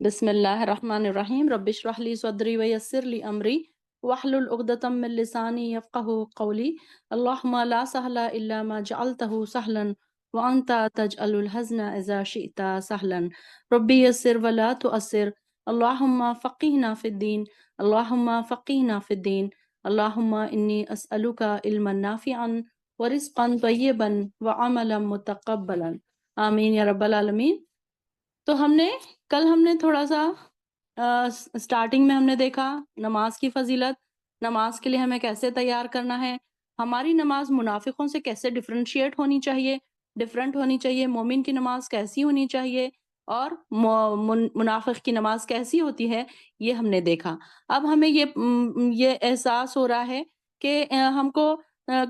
بسم اللہ الرحمن الرحیم رب اشرح لی صدری ویسر لی امری واحلل عقدۃ من لسانی یفقهوا قولی اللہم لا سہل الا ما جعلته سہلا وانت تجعل الحزن اذا شئت سہلا ربی یسر ولا تؤثر اللہم فقہنا فی الدین اللہم فقہنا فی الدین اللہم انی اسألک علما نافعا ورزقا طیبا وعملا متقبلا آمین یا رب العالمین۔ تو ہم نے تھوڑا سا سٹارٹنگ میں ہم نے دیکھا نماز کی فضیلت، نماز کے لیے ہمیں کیسے تیار کرنا ہے، ہماری نماز منافقوں سے کیسے ڈفرینشیٹ ہونی چاہیے، ڈفرینٹ ہونی چاہیے، مومن کی نماز کیسی ہونی چاہیے اور منافق کی نماز کیسی ہوتی ہے، یہ ہم نے دیکھا۔ اب ہمیں یہ احساس ہو رہا ہے کہ ہم کو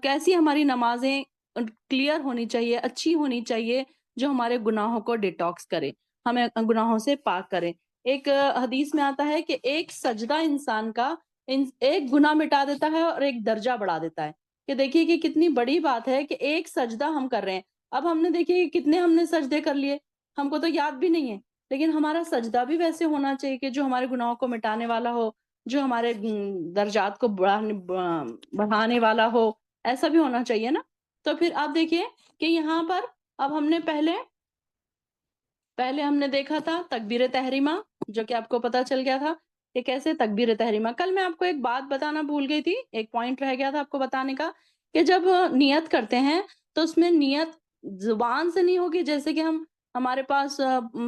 کیسی ہماری نمازیں کلیئر ہونی چاہیے، اچھی ہونی چاہیے، جو ہمارے گناہوں کو ڈیٹاکس کرے، ہمیں گناہوں سے پاک کرے۔ ایک حدیث میں آتا ہے کہ ایک سجدہ انسان کا ایک گناہ مٹا دیتا ہے اور ایک درجہ بڑھا دیتا ہے، کہ دیکھیے کہ کتنی بڑی بات ہے کہ ایک سجدہ ہم کر رہے ہیں۔ اب ہم نے دیکھیے کہ کتنے ہم نے سجدے کر لیے، ہم کو تو یاد بھی نہیں ہے، لیکن ہمارا سجدہ بھی ویسے ہونا چاہیے کہ جو ہمارے گناہوں کو مٹانے والا ہو، جو ہمارے درجات کو بڑھانے والا ہو، ایسا بھی ہونا چاہیے نا۔ تو پھر آپ دیکھیے کہ یہاں پر اب ہم نے پہلے ہم نے دیکھا تھا تکبیر تحریمہ، جو کہ آپ کو پتا چل گیا تھا کہ کیسے تکبیر تحریمہ۔ کل میں آپ کو ایک بات بتانا بھول گئی تھی، ایک پوائنٹ رہ گیا تھا آپ کو بتانے کا، کہ جب نیت کرتے ہیں تو اس میں نیت زبان سے نہیں ہوگی، جیسے کہ ہمارے پاس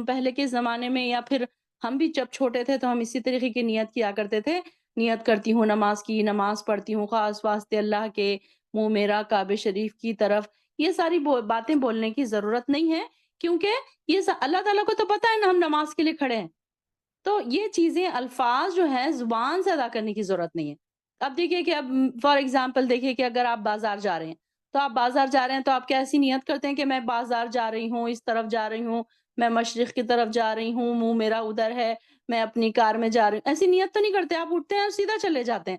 پہلے کے زمانے میں یا پھر ہم بھی جب چھوٹے تھے تو ہم اسی طریقے کی نیت کیا کرتے تھے، نیت کرتی ہوں نماز کی، نماز پڑھتی ہوں خاص واسطے اللہ کے، منہ میرا کعبہ شریف کی طرف۔ یہ ساری باتیں بولنے کی ضرورت نہیں ہے، کیونکہ اللہ تعالیٰ کو تو پتا ہے نا ہم نماز کے لیے کھڑے ہیں، تو یہ چیزیں الفاظ جو ہیں زبان سے ادا کرنے کی ضرورت نہیں ہے۔ اب دیکھیے کہ اب فار ایگزامپل دیکھیے کہ اگر آپ بازار جا رہے ہیں، تو آپ بازار جا رہے ہیں تو آپ کیسی نیت کرتے ہیں کہ میں بازار جا رہی ہوں، اس طرف جا رہی ہوں، میں مشرق کی طرف جا رہی ہوں، منہ میرا ادھر ہے، میں اپنی کار میں جا رہی ہوں، ایسی نیت تو نہیں کرتے، آپ اٹھتے ہیں اور سیدھا چلے جاتے ہیں۔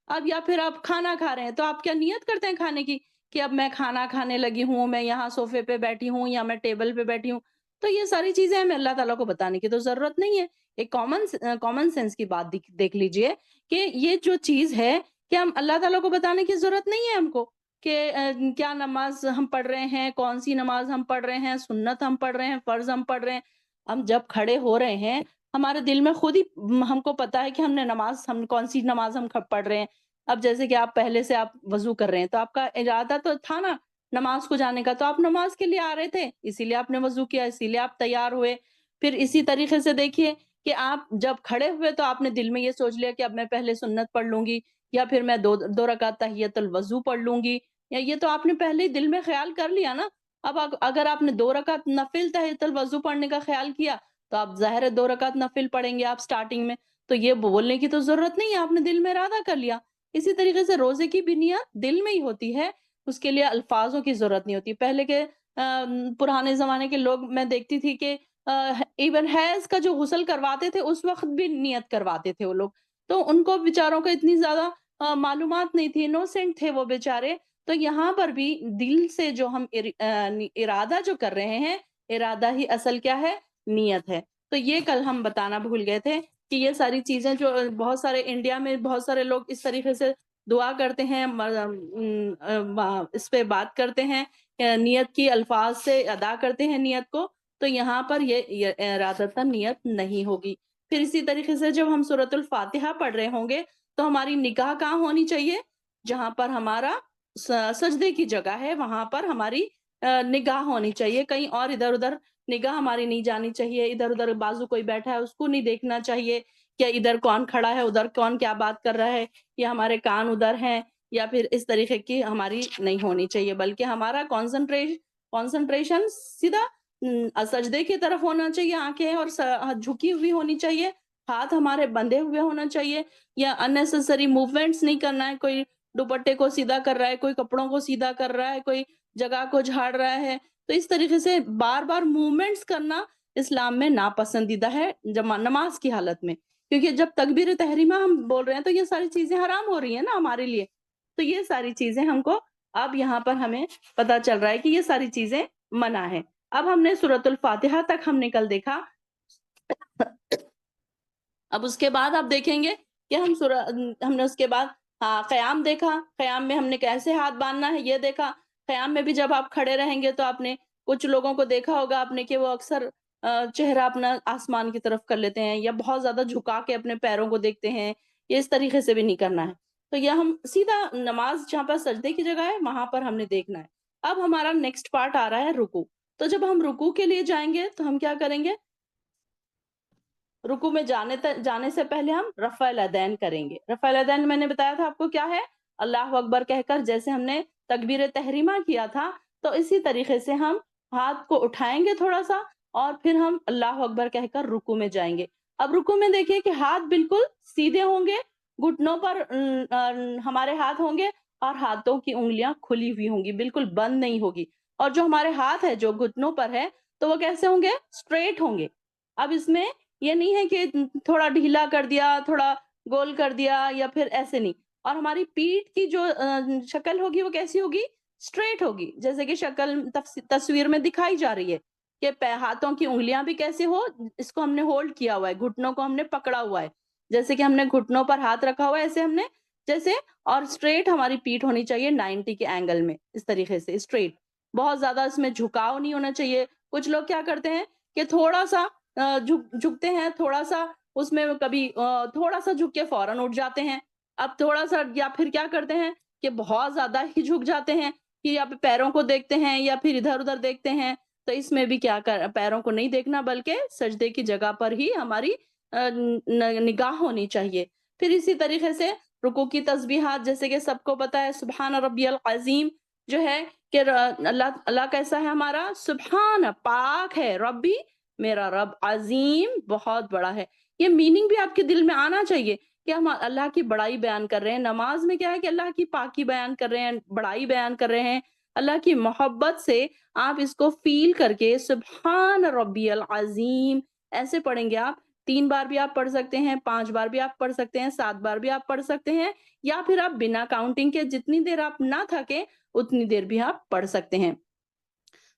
اب یا پھر آپ کھانا کھا رہے ہیں تو آپ کیا نیت کرتے ہیں کھانے کی، کہ اب میں کھانا کھانے لگی ہوں، میں یہاں صوفے پہ بیٹھی ہوں یا میں ٹیبل پہ بیٹھی ہوں۔ تو یہ ساری چیزیں ہمیں اللہ تعالیٰ کو بتانے کی تو ضرورت نہیں ہے۔ ایک کامن سینس کی بات دیکھ لیجئے کہ یہ جو چیز ہے کہ ہم اللہ تعالیٰ کو بتانے کی ضرورت نہیں ہے ہم کو، کہ کیا نماز ہم پڑھ رہے ہیں، کون سی نماز ہم پڑھ رہے ہیں، سنت ہم پڑھ رہے ہیں، فرض ہم پڑھ رہے ہیں۔ ہم جب کھڑے ہو رہے ہیں ہمارے دل میں خود ہی ہم کو پتا ہے کہ ہم کون سی نماز ہم پڑھ رہے ہیں۔ اب جیسے کہ آپ پہلے سے آپ وضو کر رہے ہیں تو آپ کا ارادہ تو تھا نا نماز کو جانے کا، تو آپ نماز کے لیے آ رہے تھے، اسی لیے آپ نے وضو کیا، اسی لیے آپ تیار ہوئے۔ پھر اسی طریقے سے دیکھیے کہ آپ جب کھڑے ہوئے تو آپ نے دل میں یہ سوچ لیا کہ اب میں پہلے سنت پڑھ لوں گی، یا پھر میں دو رکعت تحیۃ الوضو پڑھ لوں گی، یا یہ تو آپ نے پہلے ہی دل میں خیال کر لیا نا۔ اب اگر آپ نے 2 رکعت نفل تحیۃ الوضو پڑھنے کا خیال کیا تو آپ ظاہر ہے 2 رکعت نفل پڑھیں گے آپ سٹارٹنگ میں، تو یہ بولنے کی تو ضرورت نہیں ہے، آپ نے دل میں ارادہ کر لیا۔ اسی طریقے سے روزے کی بھی نیت دل میں ہی ہوتی ہے، اس کے لیے الفاظوں کی ضرورت نہیں ہوتی۔ پہلے کے پرانے زمانے کے لوگ میں دیکھتی تھی کہ ایون حیض کا جو غسل کرواتے تھے اس وقت بھی نیت کرواتے تھے وہ لوگ، تو ان کو بیچاروں کو اتنی زیادہ معلومات نہیں تھی، انوسینٹ تھے وہ بیچارے۔ تو یہاں پر بھی دل سے جو ہم ارادہ جو کر رہے ہیں، ارادہ ہی اصل کیا ہے، نیت ہے۔ تو یہ کل ہم بتانا بھول گئے تھے کہ یہ ساری چیزیں جو بہت سارے انڈیا میں بہت سارے لوگ اس طریقے سے دعا کرتے ہیں، اس پہ بات کرتے ہیں، نیت کی الفاظ سے ادا کرتے ہیں نیت کو، تو یہاں پر یہ ارادتاً نیت نہیں ہوگی۔ پھر اسی طریقے سے جب ہم سورۃ الفاتحہ پڑھ رہے ہوں گے تو ہماری نگاہ کہاں ہونی چاہیے، جہاں پر ہمارا سجدے کی جگہ ہے وہاں پر ہماری نگاہ ہونی چاہیے، کہیں اور ادھر ادھر نگاہ ہماری نہیں جانی چاہیے، ادھر ادھر بازو کوئی بیٹھا ہے اس کو نہیں دیکھنا چاہیے، کیا ادھر کون کھڑا ہے، ادھر کون کیا بات کر رہا ہے، یا ہمارے کان ادھر ہیں، یا پھر اس طریقے کی ہماری نہیں ہونی چاہیے، بلکہ ہمارا کانسنٹریشن سیدھا سجدے کی طرف ہونا چاہیے، آنکھیں اور جھکی ہوئی ہونی چاہیے، ہاتھ ہمارے بندھے ہوئے ہونا چاہیے، یا اننیسیسری موومنٹس نہیں کرنا ہے، کوئی دوپٹے کو سیدھا کر رہا ہے، کوئی کپڑوں کو سیدھا کر رہا ہے، کوئی جگہ کو جھاڑ رہا ہے، تو اس طریقے سے بار بار موومنٹس کرنا اسلام میں ناپسندیدہ ہے نماز کی حالت میں، کیونکہ جب تکبیر تحریمہ ہم بول رہے ہیں تو یہ ساری چیزیں حرام ہو رہی ہیں نا ہمارے لیے، تو یہ ساری چیزیں ہم کو اب یہاں پر ہمیں پتا چل رہا ہے کہ یہ ساری چیزیں منع ہے۔ اب ہم نے سورۃ الفاتحہ تک ہم نے کل دیکھا اب اس کے بعد آپ دیکھیں گے کہ ہم نے اس کے بعد قیام دیکھا، قیام میں ہم نے کیسے ہاتھ باندھنا ہے یہ دیکھا۔ قیام میں بھی جب آپ کھڑے رہیں گے تو آپ نے کچھ لوگوں کو دیکھا ہوگا آپ نے کہ وہ اکثر چہرہ اپنا آسمان کی طرف کر لیتے ہیں یا بہت زیادہ جھکا کے اپنے پیروں کو دیکھتے ہیں، یہ اس طریقے سے بھی نہیں کرنا ہے۔ تو یہ ہم سیدھا نماز جہاں پر سجدے کی جگہ ہے وہاں پر ہم نے دیکھنا ہے۔ اب ہمارا نیکسٹ پارٹ آ رہا ہے رکوع۔ تو جب ہم رکوع کے لیے جائیں گے تو ہم کیا کریں گے؟ رکوع میں جانے سے پہلے ہم رفع الیدین کریں گے۔ رفع الیدین میں نے بتایا تھا آپ کو کیا ہے؟ اللہ اکبر کہہ کر جیسے ہم نے تکبیر تحریمہ کیا تھا تو اسی طریقے سے ہم ہاتھ کو اٹھائیں گے تھوڑا سا اور پھر ہم اللہ اکبر کہہ کر رکوع میں جائیں گے۔ اب رکوع میں دیکھیے کہ ہاتھ بالکل سیدھے ہوں گے، گھٹنوں پر ہمارے ہاتھ ہوں گے اور ہاتھوں کی انگلیاں کھلی ہوئی ہوں گی، بالکل بند نہیں ہوگی۔ اور جو ہمارے ہاتھ ہے جو گھٹنوں پر ہے تو وہ کیسے ہوں گے؟ اسٹریٹ ہوں گے۔ اب اس میں یہ نہیں ہے کہ تھوڑا ڈھیلا کر دیا، تھوڑا گول کر دیا یا پھر ایسے نہیں۔ اور ہماری پیٹھ کی جو شکل ہوگی وہ کیسی ہوگی؟ اسٹریٹ ہوگی، جیسے کہ شکل تصویر میں دکھائی جا رہی ہے کہ ہاتھوں کی انگلیاں بھی کیسے ہو، اس کو ہم نے ہولڈ کیا ہوا ہے، گھٹنوں کو ہم نے پکڑا ہوا ہے، جیسے کہ ہم نے گھٹنوں پر ہاتھ رکھا ہوا ہے ایسے ہم نے جیسے، اور اسٹریٹ ہماری پیٹھ ہونی چاہیے 90 کے اینگل میں، اس طریقے سے اسٹریٹ، بہت زیادہ اس میں جھکاؤ نہیں ہونا چاہیے۔ کچھ لوگ کیا کرتے ہیں کہ تھوڑا سا جھکتے ہیں، تھوڑا سا اس میں کبھی تھوڑا سا جھک کے فوراً اٹھ جاتے ہیں۔ اب تھوڑا سا یا پھر کیا کرتے ہیں کہ بہت زیادہ ہی جھک جاتے ہیں کہ یا پیروں کو دیکھتے ہیں یا پھر ادھر ادھر دیکھتے ہیں۔ تو اس میں بھی کیا پیروں کو نہیں دیکھنا بلکہ سجدے کی جگہ پر ہی ہماری نگاہ ہونی چاہیے۔ پھر اسی طریقے سے رکوع کی تسبیحات جیسے کہ سب کو پتا ہے سبحان ربی العظیم جو ہے کہ اللہ کیسا ہے ہمارا؟ سبحان، پاک ہے، ربی میرا رب، عظیم بہت بڑا ہے۔ یہ میننگ بھی آپ کے دل میں آنا چاہیے کہ ہم اللہ کی بڑائی بیان کر رہے ہیں۔ نماز میں کیا ہے کہ اللہ کی پاکی بیان کر رہے ہیں، بڑائی بیان کر رہے ہیں، اللہ کی محبت سے آپ اس کو فیل کر کے سبحان ربی العظیم ایسے پڑھیں گے آپ۔ 3 بار بھی آپ پڑھ سکتے ہیں، 5 بار بھی آپ پڑھ سکتے ہیں، 7 بار بھی آپ پڑھ سکتے ہیں، یا پھر آپ بنا کاؤنٹنگ کے جتنی دیر آپ نہ تھکیں اتنی دیر بھی آپ پڑھ سکتے ہیں۔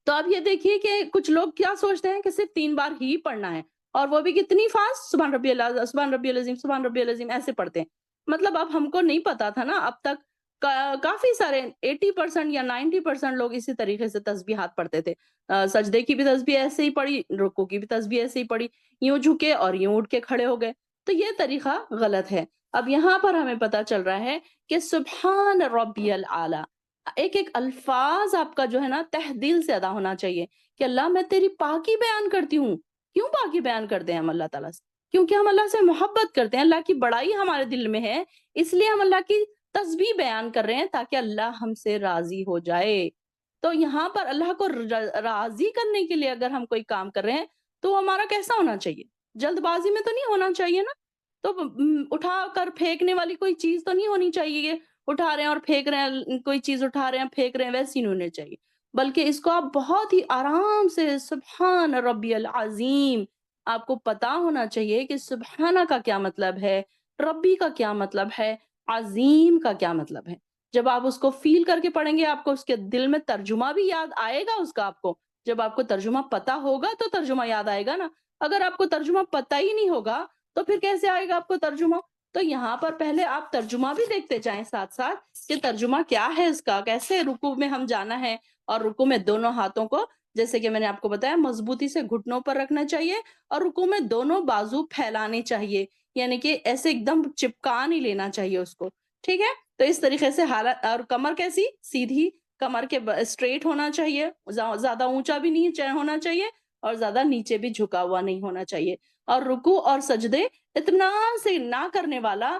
تو اب یہ دیکھیے کہ کچھ لوگ کیا سوچتے ہیں کہ صرف 3 بار ہی پڑھنا ہے اور وہ بھی کتنی فاسٹ، سبحان ربی اللہ، سبحان ربی العظیم، سبحان ربی العظیم ایسے پڑھتے ہیں۔ مطلب اب ہم کو نہیں پتا تھا نا اب تک، کافی سارے 80% یا 90% لوگ اسی طریقے سے تسبیحات پڑھتے تھے۔ سجدے کی بھی تسبیح ایسے ہی پڑھی، رکوع کی بھی تسبیح ایسے ہی پڑھی، یوں جھکے اور یوں اٹھ کے کھڑے ہو گئے۔ تو یہ طریقہ غلط ہے۔ اب یہاں پر ہمیں پتا چل رہا ہے کہ سبحان ربی العالی، ایک ایک الفاظ آپ کا جو ہے نا تہ دل سے ادا ہونا چاہیے کہ اللہ میں تیری پاکی بیان کرتی ہوں۔ کیوں پاکی بیان کرتے ہیں ہم اللہ تعالیٰ سے؟ کیونکہ ہم اللہ سے محبت کرتے ہیں، اللہ کی بڑائی ہمارے دل میں ہے، اس لیے ہم اللہ کی تسبیح بیان کر رہے ہیں تاکہ اللہ ہم سے راضی ہو جائے۔ تو یہاں پر اللہ کو راضی کرنے کے لیے اگر ہم کوئی کام کر رہے ہیں تو ہمارا کیسا ہونا چاہیے؟ جلد بازی میں تو نہیں ہونا چاہیے نا۔ تو اٹھا کر پھینکنے والی کوئی چیز تو نہیں ہونی چاہیے، اٹھا رہے ہیں اور پھینک رہے ہیں، کوئی چیز اٹھا رہے ہیں پھینک رہے ہیں، ویسی نہیں ہونے چاہیے، بلکہ اس کو آپ بہت ہی آرام سے سبحان ربی العظیم، آپ کو پتا ہونا چاہیے کہ سبحانہ کا کیا مطلب ہے، ربی کا کیا مطلب ہے، عظیم کا کیا مطلب ہے۔ جب آپ اس کو فیل کر کے پڑھیں گے آپ کو اس کے دل میں ترجمہ بھی یاد آئے گا اس کا، آپ کو جب آپ کو ترجمہ پتا ہوگا تو ترجمہ یاد آئے گا نا۔ اگر آپ کو ترجمہ پتا ہی نہیں ہوگا تو پھر کیسے آئے گا آپ کو ترجمہ؟ تو یہاں پر پہلے آپ ترجمہ بھی دیکھتے جائیں ساتھ ساتھ کہ ترجمہ کیا ہے اس کا، کیسے رکوع میں ہم جانا ہے، اور رکوع میں دونوں ہاتھوں کو جیسے کہ میں نے آپ کو بتایا مضبوطی سے گھٹنوں پر رکھنا چاہیے، اور رکوع میں دونوں بازو پھیلانے چاہیے، یعنی کہ ایسے ایک دم چپکا نہیں لینا چاہیے اس کو، ٹھیک ہے؟ تو اس طریقے سے حالت، اور کمر کیسی سیدھی، کمر کے اسٹریٹ ہونا چاہیے، زیادہ اونچا بھی نہیں ہونا چاہیے اور زیادہ نیچے بھی جھکا ہوا نہیں ہونا چاہیے۔ اور رکوع اور سجدے اطمینان سے نہ کرنے والا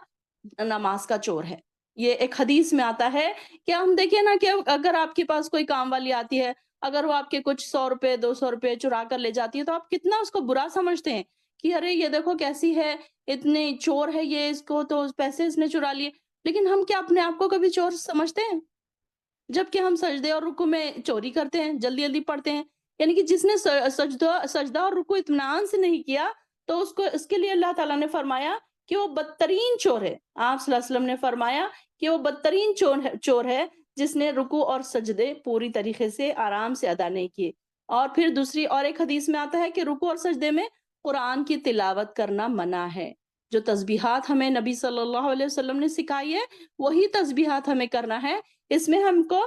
نماز کا چور ہے۔ یہ ایک حدیث میں آتا ہے کہ ہم دیکھیں نا کہ اگر آپ کے پاس کوئی کام والی آتی ہے، اگر وہ آپ کے کچھ 100 روپے 200 روپے چرا کر لے جاتی ہے تو آپ کتنا اس کو برا سمجھتے ہیں کہ ارے یہ دیکھو کیسی ہے، اتنے چور ہے یہ، اس کو تو پیسے اس نے چرا لیے۔ لیکن ہم کیا اپنے آپ کو کبھی چور سمجھتے ہیں؟ جبکہ ہم سجدے اور رکوع میں چوری کرتے ہیں، جلدی جلدی پڑھتے ہیں۔ یعنی کہ جس نے سجدہ اور رکوع اطمینان سے نہیں کیا تو اس کے لیے اللہ تعالیٰ نے فرمایا کہ وہ بدترین چور ہے۔ آپ صلی اللہ علیہ وسلم نے فرمایا کہ وہ بدترین چور ہے جس نے رکوع اور سجدے پوری طریقے سے آرام سے ادا نہیں کیے۔ اور پھر دوسری اور ایک حدیث میں آتا ہے کہ رکوع اور سجدے میں قرآن کی تلاوت کرنا منع ہے۔ جو تسبیحات ہمیں نبی صلی اللہ علیہ وسلم نے سکھائی ہے وہی تسبیحات ہمیں کرنا ہے. اس میں ہم کو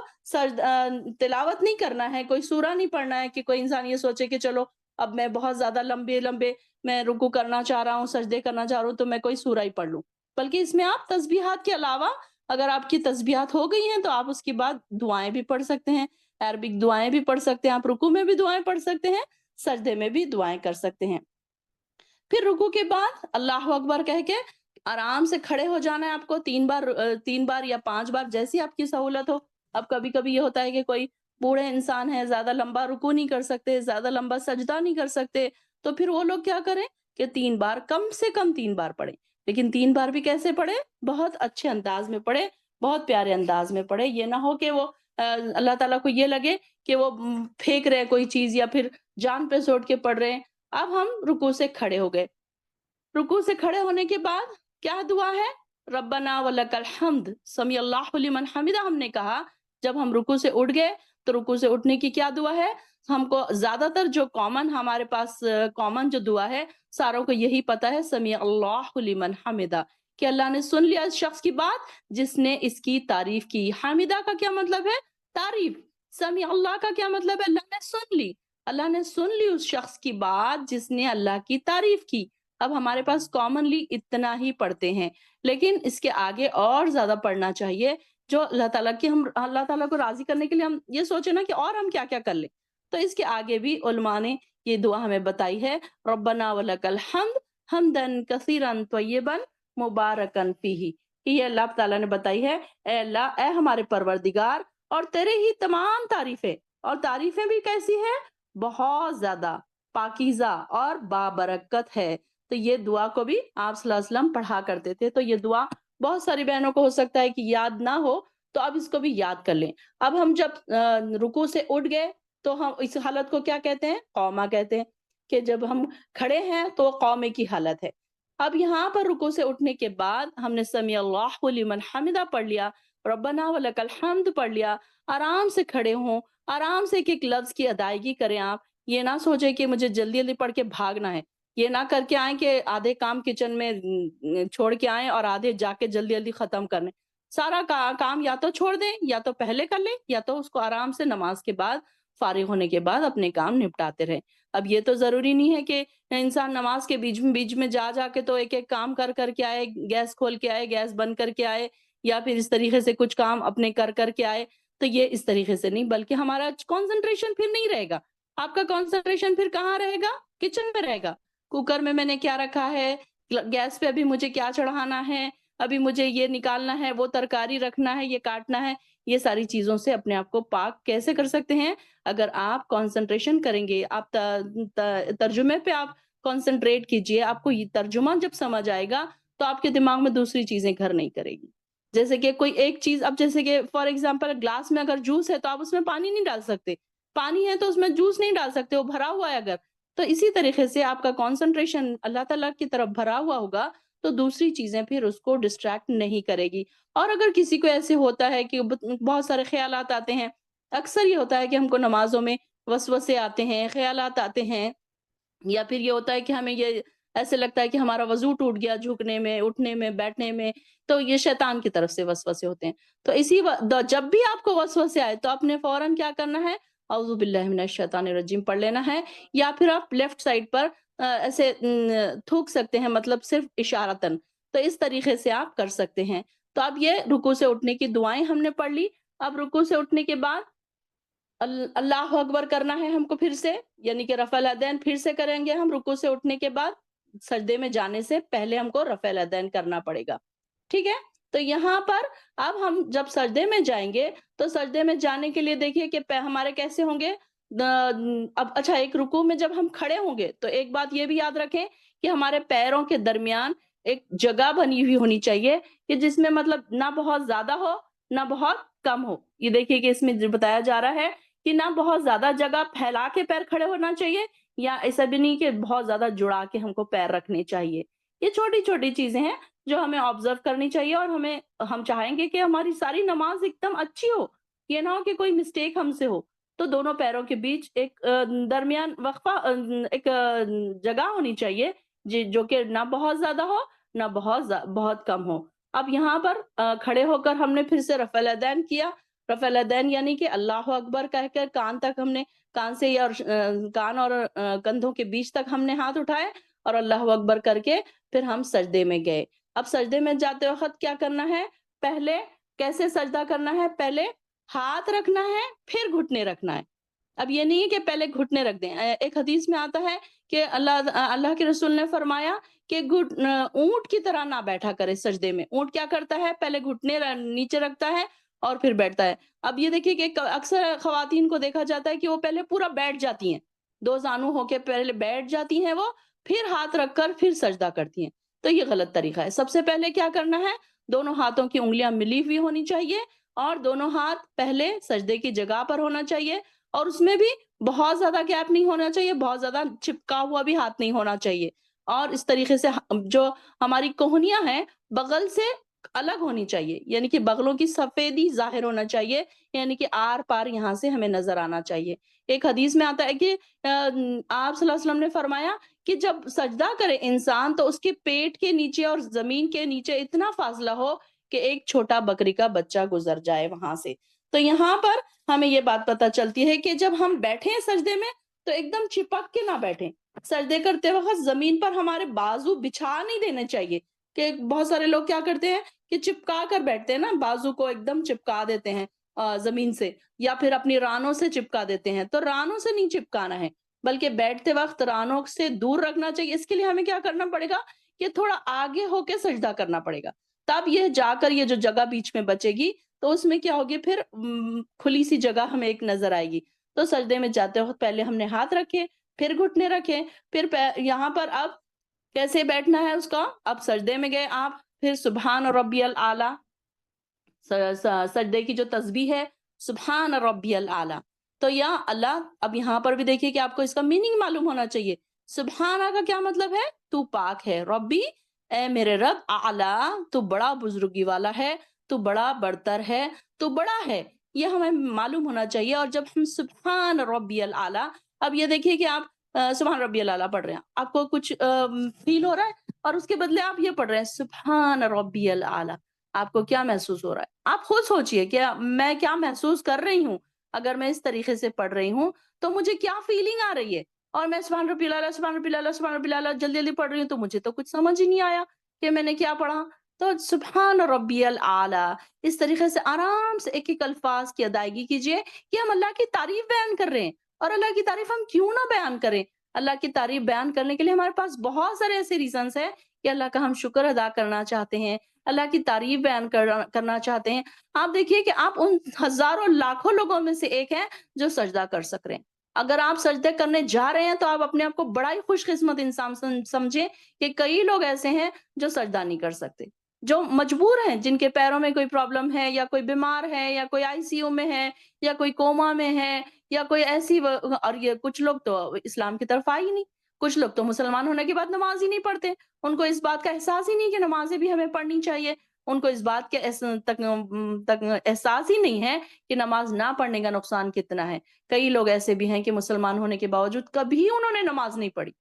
تلاوت نہیں کرنا ہے، کوئی سورہ نہیں پڑھنا ہے کہ کوئی انسان یہ سوچے کہ چلو اب میں بہت زیادہ لمبے لمبے میں رکوع کرنا چاہ رہا ہوں، سجدے کرنا چاہ رہا ہوں تو میں کوئی سورہ ہی پڑھ لوں. بلکہ اس میں آپ تسبیحات کے علاوہ اگر آپ کی تسبیحات ہو گئی ہیں تو آپ اس کے بعد دعائیں بھی پڑھ سکتے ہیں، عربک دعائیں بھی پڑھ سکتے ہیں، آپ رکوع میں بھی دعائیں پڑھ سکتے ہیں، سجدے میں بھی دعائیں کر سکتے ہیں. پھر رکوع کے بعد اللہ اکبر کہہ کے آرام سے کھڑے ہو جانا ہے آپ کو 3 بار یا 5 بار جیسی آپ کی سہولت ہو. اب کبھی کبھی یہ ہوتا ہے کہ کوئی بوڑھے انسان ہے، زیادہ لمبا رکوع نہیں کر سکتے، زیادہ لمبا سجدہ نہیں کر سکتے، تو پھر وہ لوگ کیا کریں کہ 3 بار، کم سے کم 3 بار پڑھیں. لیکن 3 بار بھی کیسے پڑھے؟ بہت اچھے انداز میں پڑھے، بہت پیارے انداز میں پڑھے. یہ نہ ہو کہ وہ اللہ تعالیٰ کو یہ لگے کہ وہ پھینک رہے کوئی چیز یا پھر جان پہ سوٹ کے پڑھ رہے ہیں. اب ہم رکوع سے کھڑے ہو گئے. رکوع سے کھڑے ہونے کے بعد کیا دعا ہے؟ ربنا ولک الحمد سمیع اللہ لمن حمدہ ہم نے کہا. جب ہم رکوع سے اٹھ گئے تو رکوع سے اٹھنے کی کیا دعا ہے؟ ہم کو زیادہ تر جو کامن ہمارے پاس کامن جو دعا ہے ساروں کو یہی پتا ہے، سمیع اللہ لمن حمدہ، کہ اللہ نے سن لیا اس شخص کی بات جس نے اس کی تعریف کی. حامدہ کا کیا مطلب ہے؟ تعریف. سمیع اللہ کا کیا مطلب ہے؟ اللہ نے سن لی. اللہ نے سن لی اس شخص کی بات جس نے اللہ کی تعریف کی. اب ہمارے پاس کامنلی اتنا ہی پڑھتے ہیں، لیکن اس کے آگے اور زیادہ پڑھنا چاہیے جو اللہ تعالیٰ کی، ہم اللہ تعالیٰ کو راضی کرنے کے لیے ہم یہ سوچے نا کہ اور ہم کیا کیا کر لیں. تو اس کے آگے بھی علماء نے یہ دعا ہمیں بتائی ہے، ربنا ولک الحمد حمدن کثیرن طیبن مبارکن فیہ. یہ اللہ تعالیٰ نے بتائی ہے، اے اللہ، اے ہمارے پروردگار، اور تیرے ہی تمام تعریفیں، اور تعریفیں بھی کیسی ہے؟ بہت زیادہ پاکیزہ اور بابرکت ہے. تو یہ دعا کو بھی آپ صلی اللہ علیہ وسلم پڑھا کرتے تھے. تو یہ دعا بہت ساری بہنوں کو ہو سکتا ہے کہ یاد نہ ہو، تو اب اس کو بھی یاد کر لیں. اب ہم جب رکوع سے اٹھ گئے تو ہم اس حالت کو کیا کہتے ہیں؟ قومہ کہتے ہیں، کہ جب ہم کھڑے ہیں تو قومے کی حالت ہے. اب یہاں پر رکوع سے اٹھنے کے بعد ہم نے سمیع اللہ لمن حمدہ پڑھ لیا، ربنا ولک الحمد پڑھ لیا. آرام سے کھڑے ہوں، آرام سے ایک ایک لفظ کی ادائیگی کریں. آپ یہ نہ سوچیں کہ مجھے جلدی جلدی پڑھ کے بھاگنا ہے. یہ نہ کر کے آئیں کہ آدھے کام کچن میں چھوڑ کے آئیں اور آدھے جا کے جلدی جلدی ختم کرنے. سارا کام یا تو چھوڑ دیں، یا تو پہلے کر لیں، یا تو اس کو آرام سے نماز کے بعد فارغ ہونے کے بعد اپنے کام نپٹاتے رہیں. اب یہ تو ضروری نہیں ہے کہ انسان نماز کے بیچ میں جا جا کے تو ایک ایک کام کر کر کے آئے، گیس کھول کے آئے، گیس بند کر کے آئے، یا پھر اس طریقے سے کچھ کام اپنے کر کر کے آئے. تو یہ اس طریقے سے نہیں، بلکہ ہمارا کنسنٹریشن پھر نہیں رہے گا. آپ کا کنسنٹریشن پھر کہاں رہے گا؟ کچن میں رہے گا. کوکر میں نے کیا رکھا ہے، گیس پہ ابھی مجھے کیا چڑھانا ہے، ابھی مجھے یہ نکالنا ہے، وہ ترکاری رکھنا ہے، یہ کاٹنا ہے. یہ ساری چیزوں سے اپنے آپ کو پاک کیسے کر سکتے ہیں؟ اگر آپ کنسنٹریشن کریں گے، آپ ترجمے پہ آپ کنسنٹریٹ کیجئے. آپ کو یہ ترجمہ جب سمجھ آئے گا تو آپ کے دماغ میں دوسری چیزیں گھر نہیں کرے گی. جیسے کہ کوئی ایک چیز، اب جیسے کہ فار ایگزامپل گلاس میں اگر جوس ہے تو آپ اس میں پانی نہیں ڈال سکتے، پانی ہے تو اس میں جوس نہیں ڈال سکتے، وہ بھرا ہوا ہے اگر. تو اسی طریقے سے آپ کا کنسنٹریشن اللہ تعالیٰ کی طرف بھرا ہوا ہوگا تو دوسری چیزیں پھر اس کو ڈسٹریکٹ نہیں کرے گی. اور اگر کسی کو ایسے ہوتا ہے کہ بہت سارے خیالات آتے ہیں، اکثر یہ ہوتا ہے کہ ہم کو نمازوں میں وسوسے آتے ہیں، خیالات آتے ہیں، یا پھر یہ ہوتا ہے کہ ہمیں یہ ایسے لگتا ہے کہ ہمارا وضو ٹوٹ گیا جھکنے میں، اٹھنے میں، بیٹھنے میں. تو یہ شیطان کی طرف سے وسوسے ہوتے ہیں. تو جب بھی آپ کو وسوسے آئے تو آپ نے فوراً کیا کرنا ہے؟ اعوذ باللہ من الشیطان الرجیم پڑھ لینا ہے. یا پھر آپ لیفٹ سائڈ پر ایسے تھوک سکتے ہیں، مطلب صرف اشارتاً. تو اس طریقے سے آپ کر سکتے ہیں. تو اب یہ رکوع سے اٹھنے کی دعائیں ہم نے پڑھ لی. اب رکوع سے اٹھنے کے بعد اللہ اکبر کرنا ہے ہم کو پھر سے، یعنی کہ رفع الیدین پھر سے کریں گے ہم. رکوع سے اٹھنے کے بعد سجدے میں جانے سے پہلے ہم کو رفع الیدین کرنا پڑے گا. ٹھیک ہے؟ تو یہاں پر اب ہم جب سجدے میں جائیں گے تو سجدے میں جانے کے لیے دیکھیے کہ ہمارے کیسے ہوں گے. اب اچھا، ایک رکوع میں جب ہم کھڑے ہوں گے تو ایک بات یہ بھی یاد رکھیں کہ ہمارے پیروں کے درمیان ایک جگہ بنی ہوئی ہونی چاہیے کہ جس میں مطلب نہ بہت زیادہ ہو نہ بہت کم ہو. یہ دیکھیے کہ اس میں بتایا جا رہا ہے کہ نہ بہت زیادہ جگہ پھیلا کے پیر کھڑے ہونا چاہیے، یا ایسا بھی نہیں کہ بہت زیادہ جڑا کے ہم کو پیر رکھنے چاہیے. یہ چھوٹی چھوٹی چیزیں ہیں جو ہمیں آبزرو کرنی چاہیے، اور ہم چاہیں گے کہ ہماری ساری نماز ایک دم اچھی ہو. یہ نہ ہو کہ کوئی مسٹیک ہم سے ہو. تو دونوں پیروں کے بیچ ایک درمیان وقفہ، ایک جگہ ہونی چاہیے جو کہ نہ بہت زیادہ ہو نہ بہت کم ہو۔ اب یہاں پر کھڑے ہو کر ہم نے پھر سے رفع الیدین کیا۔ رفع الیدین یعنی کہ اللہ اکبر کہہ کر کان تک ہم نے، کان سے اور کان اور کندھوں کے بیچ تک ہم نے ہاتھ اٹھائے اور اللہ اکبر کر کے پھر ہم سجدے میں گئے۔ اب سجدے میں جاتے وقت کیا کرنا ہے؟ پہلے کیسے سجدہ کرنا ہے؟ پہلے ہاتھ رکھنا ہے، پھر گھٹنے رکھنا ہے۔ اب یہ نہیں ہے کہ پہلے گھٹنے رکھ دیں۔ ایک حدیث میں آتا ہے کہ اللہ کے رسول نے فرمایا کہ اونٹ کی طرح نہ بیٹھا کرے سجدے میں۔ اونٹ کیا کرتا ہے؟ پہلے گھٹنے نیچے رکھتا ہے اور پھر بیٹھتا ہے۔ اب یہ دیکھیے کہ اکثر خواتین کو دیکھا جاتا ہے کہ وہ پہلے پورا بیٹھ جاتی ہیں، دو زانو ہو کے پہلے بیٹھ جاتی ہیں وہ، پھر ہاتھ رکھ کر پھر سجدہ کرتی ہیں۔ تو یہ غلط طریقہ ہے۔ سب سے پہلے کیا کرنا ہے؟ دونوں ہاتھوں کی انگلیاں ملی ہوئی ہونی چاہیے اور دونوں ہاتھ پہلے سجدے کی جگہ پر ہونا چاہیے، اور اس میں بھی بہت زیادہ گیپ نہیں ہونا چاہیے، بہت زیادہ چپکا ہوا بھی ہاتھ نہیں ہونا چاہیے۔ اور اس طریقے سے جو ہماری کوہنیاں ہیں بغل سے الگ ہونی چاہیے، یعنی کہ بغلوں کی سفیدی ظاہر ہونا چاہیے، یعنی کہ آر پار یہاں سے ہمیں نظر آنا چاہیے۔ ایک حدیث میں آتا ہے کہ آپ صلی اللہ علیہ وسلم نے فرمایا کہ جب سجدہ کرے انسان تو اس کے پیٹ کے نیچے اور زمین کے نیچے اتنا فاصلہ ہو کہ ایک چھوٹا بکری کا بچہ گزر جائے وہاں سے۔ تو یہاں پر ہمیں یہ بات پتہ چلتی ہے کہ جب ہم بیٹھیں سجدے میں تو ایک دم چپک کے نہ بیٹھیں۔ سجدے کرتے وقت زمین پر ہمارے بازو بچھا نہیں دینے چاہیے، کہ بہت سارے لوگ کیا کرتے ہیں کہ چپکا کر بیٹھتے ہیں نا، بازو کو ایک دم چپکا دیتے ہیں زمین سے، یا پھر اپنی رانوں سے چپکا دیتے ہیں۔ تو رانوں سے نہیں چپکانا ہے، بلکہ بیٹھتے وقت رانوں سے دور رکھنا چاہیے۔ اس کے لیے ہمیں کیا کرنا پڑے گا کہ تھوڑا آگے ہو کے سجدہ کرنا پڑے گا، تب یہ جا کر یہ جو جگہ بیچ میں بچے گی تو اس میں کیا ہوگی، پھر کھلی سی جگہ ہمیں ایک نظر آئے گی۔ تو سجدے میں جاتے وقت پہلے ہم نے ہاتھ رکھے، پھر گھٹنے رکھے، پھر یہاں پر اب کیسے بیٹھنا ہے اس کا؟ اب سجدے میں گئے آپ، پھر سبحان ربی الاعلی، سجدے کی جو تسبیح ہے سبحان ربی الاعلی، تو یا اللہ، اب یہاں پر بھی دیکھیے کہ آپ کو اس کا میننگ معلوم ہونا چاہیے۔ سبحانہ کا کیا مطلب ہے؟ تو پاک ہے، ربی اے میرے رب، اعلی تو بڑا بزرگی والا ہے، تو بڑا برتر ہے، تو بڑا ہے، یہ ہمیں معلوم ہونا چاہیے۔ اور جب ہم سبحان ربی الاعلی، اب یہ دیکھیے کہ آپ سبحان ربی الاعلی پڑھ رہے ہیں، آپ کو کچھ فیل ہو رہا ہے، اور اس کے بدلے آپ یہ پڑھ رہے ہیں سبحان ربی الاعلی، آپ کو کیا محسوس ہو رہا ہے؟ آپ خود سوچئے کہ میں کیا محسوس کر رہی ہوں؟ اگر میں اس طریقے سے پڑھ رہی ہوں تو مجھے کیا فیلنگ آ رہی ہے؟ اور میں سبحان ربی الاعلی، سبحان ربی الاعلی، سبحان ربی الاعلی جلدی جلدی پڑھ رہی ہوں تو مجھے تو کچھ سمجھ ہی نہیں آیا کہ میں نے کیا پڑھا۔ تو سبحان ربی الاعلی، اس طریقے سے آرام سے ایک ایک الفاظ کی ادائیگی کیجئے کہ ہم اللہ کی تعریف بیان کر رہے ہیں، اور اللہ کی تعریف ہم کیوں نہ بیان کریں؟ اللہ کی تعریف بیان کرنے کے لیے ہمارے پاس بہت سارے ایسے ریزنز ہیں کہ اللہ کا ہم شکر ادا کرنا چاہتے ہیں، اللہ کی تعریف بیان کرنا چاہتے ہیں۔ آپ دیکھیے کہ آپ ان ہزاروں لاکھوں لوگوں میں سے ایک ہیں جو سجدہ کر سک رہے ہیں۔ اگر آپ سجدے کرنے جا رہے ہیں تو آپ اپنے آپ کو بڑا ہی خوش قسمت انسان سمجھیں کہ کئی لوگ ایسے ہیں جو سجدہ نہیں کر سکتے، جو مجبور ہیں، جن کے پیروں میں کوئی پرابلم ہے، یا کوئی بیمار ہے، یا کوئی آئی سی یو میں ہے، یا کوئی کوما میں ہے، یا کوئی ایسی اور یہ کچھ لوگ تو اسلام کی طرف آئے ہی نہیں، کچھ لوگ تو مسلمان ہونے کے بعد نماز ہی نہیں پڑھتے، ان کو اس بات کا احساس ہی نہیں کہ نمازیں بھی ہمیں پڑھنی چاہیے، ان کو اس بات کے تک احساس ہی نہیں ہے کہ نماز نہ پڑھنے کا نقصان کتنا ہے۔ کئی لوگ ایسے بھی ہیں کہ مسلمان ہونے کے باوجود کبھی انہوں نے نماز نہیں پڑھی۔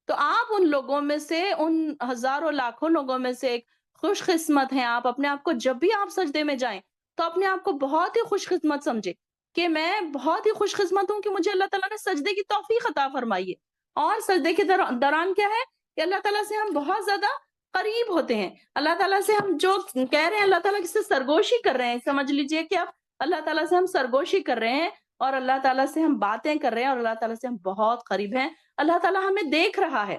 تو آپ ان لوگوں میں سے، ان ہزاروں لاکھوں لوگوں میں سے ایک خوش قسمت ہیں۔ آپ اپنے آپ کو، جب بھی آپ سجدے میں جائیں تو اپنے آپ کو بہت ہی خوش قسمت سمجھے کہ میں بہت ہی خوش قسمت ہوں کہ مجھے اللہ تعالیٰ نے سجدے کی توفیق عطا فرمائی ہے۔ اور سجدے کے دوران کیا ہے کہ اللہ تعالیٰ سے ہم بہت زیادہ قریب ہوتے ہیں۔ اللہ تعالیٰ سے ہم جو کہہ رہے ہیں، اللہ تعالیٰ سے سرگوشی کر رہے ہیں، سمجھ لیجئے کہ اب اللہ تعالیٰ سے ہم سرگوشی کر رہے ہیں، اور اللہ تعالیٰ سے ہم باتیں کر رہے ہیں، اور اللہ تعالیٰ سے ہم بہت قریب ہیں۔ اللہ تعالیٰ ہمیں دیکھ رہا ہے،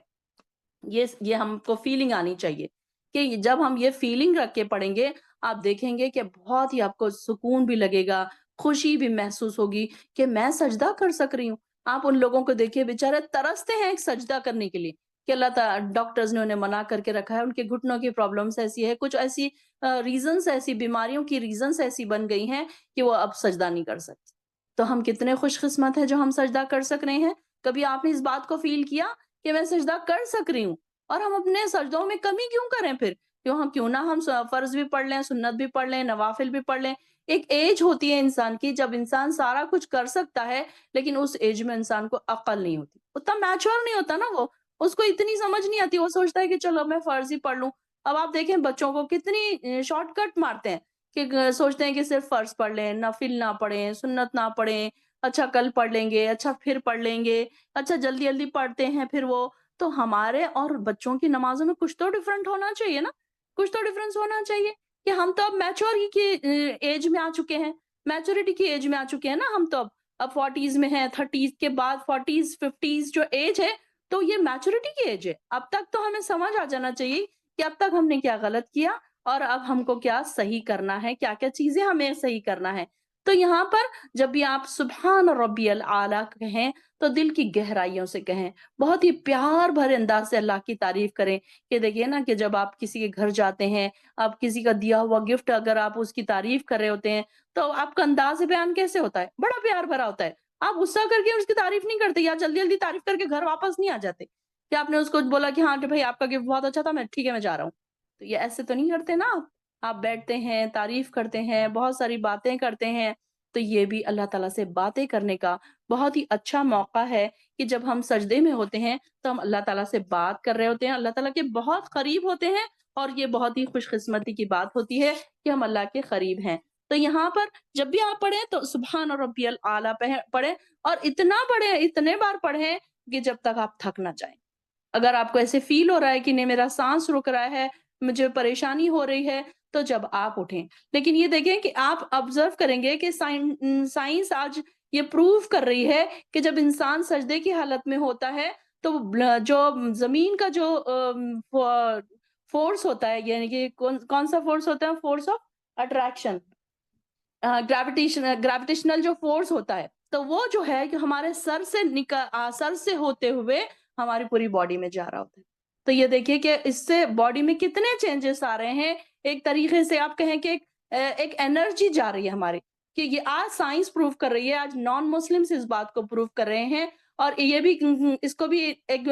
یہ ہم کو فیلنگ آنی چاہیے کہ جب ہم یہ فیلنگ رکھ کے پڑھیں گے، آپ دیکھیں گے کہ بہت ہی آپ کو سکون بھی لگے گا، خوشی بھی محسوس ہوگی کہ میں سجدہ کر سک رہی ہوں۔ آپ ان لوگوں کو دیکھیے، بیچارے ترستے ہیں ایک سجدہ کرنے کے لیے، کہ اللہ تعالیٰ ڈاکٹرز نے انہیں منع کر کے رکھا ہے، ان کے گھٹنوں کی پرابلمس ایسی ہے، کچھ ایسی ریزنز، ایسی بیماریوں کی ریزنز ایسی بن گئی ہیں کہ وہ اب سجدہ نہیں کر سکتے۔ تو ہم کتنے خوش قسمت ہیں جو ہم سجدہ کر سک رہے ہیں۔ کبھی آپ نے اس بات کو فیل کیا کہ میں سجدہ کر سک رہی ہوں؟ اور ہم اپنے سجدوں میں کمی کیوں کریں پھر؟ کیوں نہ ہم فرض بھی پڑھ لیں، سنت بھی پڑھ لیں، نوافل بھی پڑھ لیں۔ ایک ایج ہوتی ہے انسان کی جب انسان سارا کچھ کر سکتا ہے، لیکن اس ایج میں انسان کو عقل نہیں ہوتی، اتنا میچور نہیں ہوتا نا وہ، اس کو اتنی سمجھ نہیں آتی، وہ سوچتا ہے کہ چلو میں فرض ہی پڑھ لوں، اب آپ دیکھیں بچوں کو کتنی شارٹ کٹ مارتے ہیں کہ سوچتے ہیں کہ صرف فرض پڑھ لیں، نفل نہ پڑھیں، سنت نہ پڑھیں، اچھا کل پڑھ لیں گے، اچھا پھر پڑھ لیں گے، اچھا جلدی جلدی پڑھتے ہیں پھر وہ. تو ہمارے اور بچوں کی نمازوں میں کچھ تو ڈفرنٹ ہونا چاہیے نا، کچھ تو ڈفرنس ہونا چاہیے کہ ہم تو اب میچور کی ایج میں آ چکے ہیں، میچورٹی کی ایج میں آ چکے ہیں نا ہم تو اب 40s میں ہیں، 30s کے بعد 40s 50s جو ایج ہے تو یہ میچورٹی کی ایج ہے. اب تک تو ہمیں سمجھ آ جانا چاہیے کہ اب تک ہم نے کیا غلط کیا اور اب ہم کو کیا صحیح کرنا ہے، کیا کیا چیزیں ہمیں صحیح کرنا ہے. تو یہاں پر جب بھی آپ سبحان ربی العالی کہیں تو دل کی گہرائیوں سے کہیں، بہت ہی پیار بھرے انداز سے اللہ کی تعریف کریں. کہ دیکھیے نا کہ جب آپ کسی کے گھر جاتے ہیں، آپ کسی کا دیا ہوا گفٹ اگر آپ اس کی تعریف کر رہے ہوتے ہیں تو آپ کا انداز بیان کیسے ہوتا ہے؟ بڑا پیار بھرا ہوتا ہے. آپ غصہ کر کے اس کی تعریف نہیں کرتے یا جلدی جلدی تعریف کر کے گھر واپس نہیں آ جاتے کہ آپ نے اس کو بولا کہ ہاں بھائی آپ کا گفٹ بہت اچھا تھا، میں ٹھیک ہے میں جا رہا ہوں. تو یہ ایسے تو نہیں کرتے نا آپ بیٹھتے ہیں، تعریف کرتے ہیں، بہت ساری باتیں کرتے ہیں. تو یہ بھی اللہ تعالیٰ سے باتیں کرنے کا بہت ہی اچھا موقع ہے کہ جب ہم سجدے میں ہوتے ہیں تو ہم اللہ تعالیٰ سے بات کر رہے ہوتے ہیں، اللہ تعالیٰ کے بہت قریب ہوتے ہیں. اور یہ بہت ہی خوش قسمتی کی بات ہوتی ہے کہ ہم اللہ کے قریب ہیں. تو یہاں پر جب بھی آپ پڑھیں تو سبحان ربی العالی پڑھیں اور اتنا پڑھیں، اتنے بار پڑھیں کہ جب تک آپ تھک نہ جائیں. اگر آپ کو ایسے فیل ہو رہا ہے کہ نہیں میرا سانس رک رہا ہے، مجھے پریشانی ہو رہی ہے، تو جب آپ اٹھیں. لیکن یہ دیکھیں کہ آپ آبزرو کریں گے کہ سائنس آج یہ پروف کر رہی ہے کہ جب انسان سجدے کی حالت میں ہوتا ہے تو جو زمین کا جو فورس ہوتا ہے، یعنی کہ کون سا فورس ہوتا ہے؟ فورس آف اٹریکشن، گریویٹیشنل جو فورس ہوتا ہے تو وہ جو ہے کہ ہمارے سر سے ہوتے ہوئے ہماری پوری باڈی میں جا رہا ہوتا ہے. تو یہ دیکھیے کہ اس سے باڈی میں کتنے چینجز آ رہے ہیں. ایک طریقے سے آپ کہیں کہ ایک انرجی جا رہی ہے ہماری، کہ یہ آج سائنس پروف کر رہی ہے، آج نان مسلمز اس بات کو پروف کر رہے ہیں. اور یہ بھی اس کو بھی ایک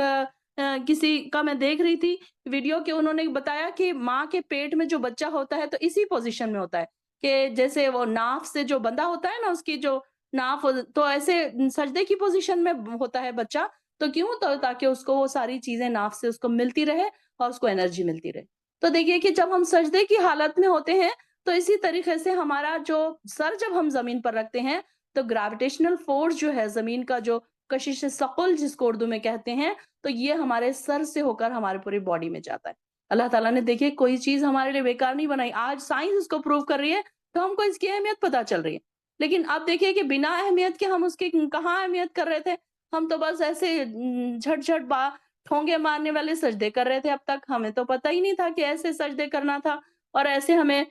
کسی کا میں دیکھ رہی تھی ویڈیو کہ انہوں نے بتایا کہ ماں کے پیٹ میں جو بچہ ہوتا ہے تو اسی پوزیشن میں ہوتا ہے کہ جیسے وہ ناف سے جو بندہ ہوتا ہے نا، اس کی جو ناف تو ایسے سجدے کی پوزیشن میں ہوتا ہے بچہ. تو کیوں؟ تو تاکہ اس کو وہ ساری چیزیں ناف سے اس کو ملتی رہے اور اس کو انرجی ملتی رہے. تو دیکھیے کہ جب ہم سجدے کی حالت میں ہوتے ہیں تو اسی طریقے سے ہمارا جو سر جب ہم زمین پر رکھتے ہیں تو گریویٹیشنل فورس جو ہے زمین کا، جو کشش ثقل جس کو اردو میں کہتے ہیں، تو یہ ہمارے سر سے ہو کر ہمارے پوری باڈی میں جاتا ہے. اللہ تعالیٰ نے دیکھیے کوئی چیز ہمارے لیے بیکار نہیں بنائی. آج سائنس اس کو پروف کر رہی ہے تو ہم کو اس کی اہمیت پتا چل رہی ہے. لیکن اب دیکھیے کہ بنا اہمیت کے ہم اس کی کہاں اہمیت کر رہے تھے. ہم تو بس ایسے جھٹ جھٹ ٹھونگے مارنے والے سجدے کر رہے تھے. اب تک ہمیں تو پتہ ہی نہیں تھا کہ ایسے سجدے کرنا تھا اور ایسے ہمیں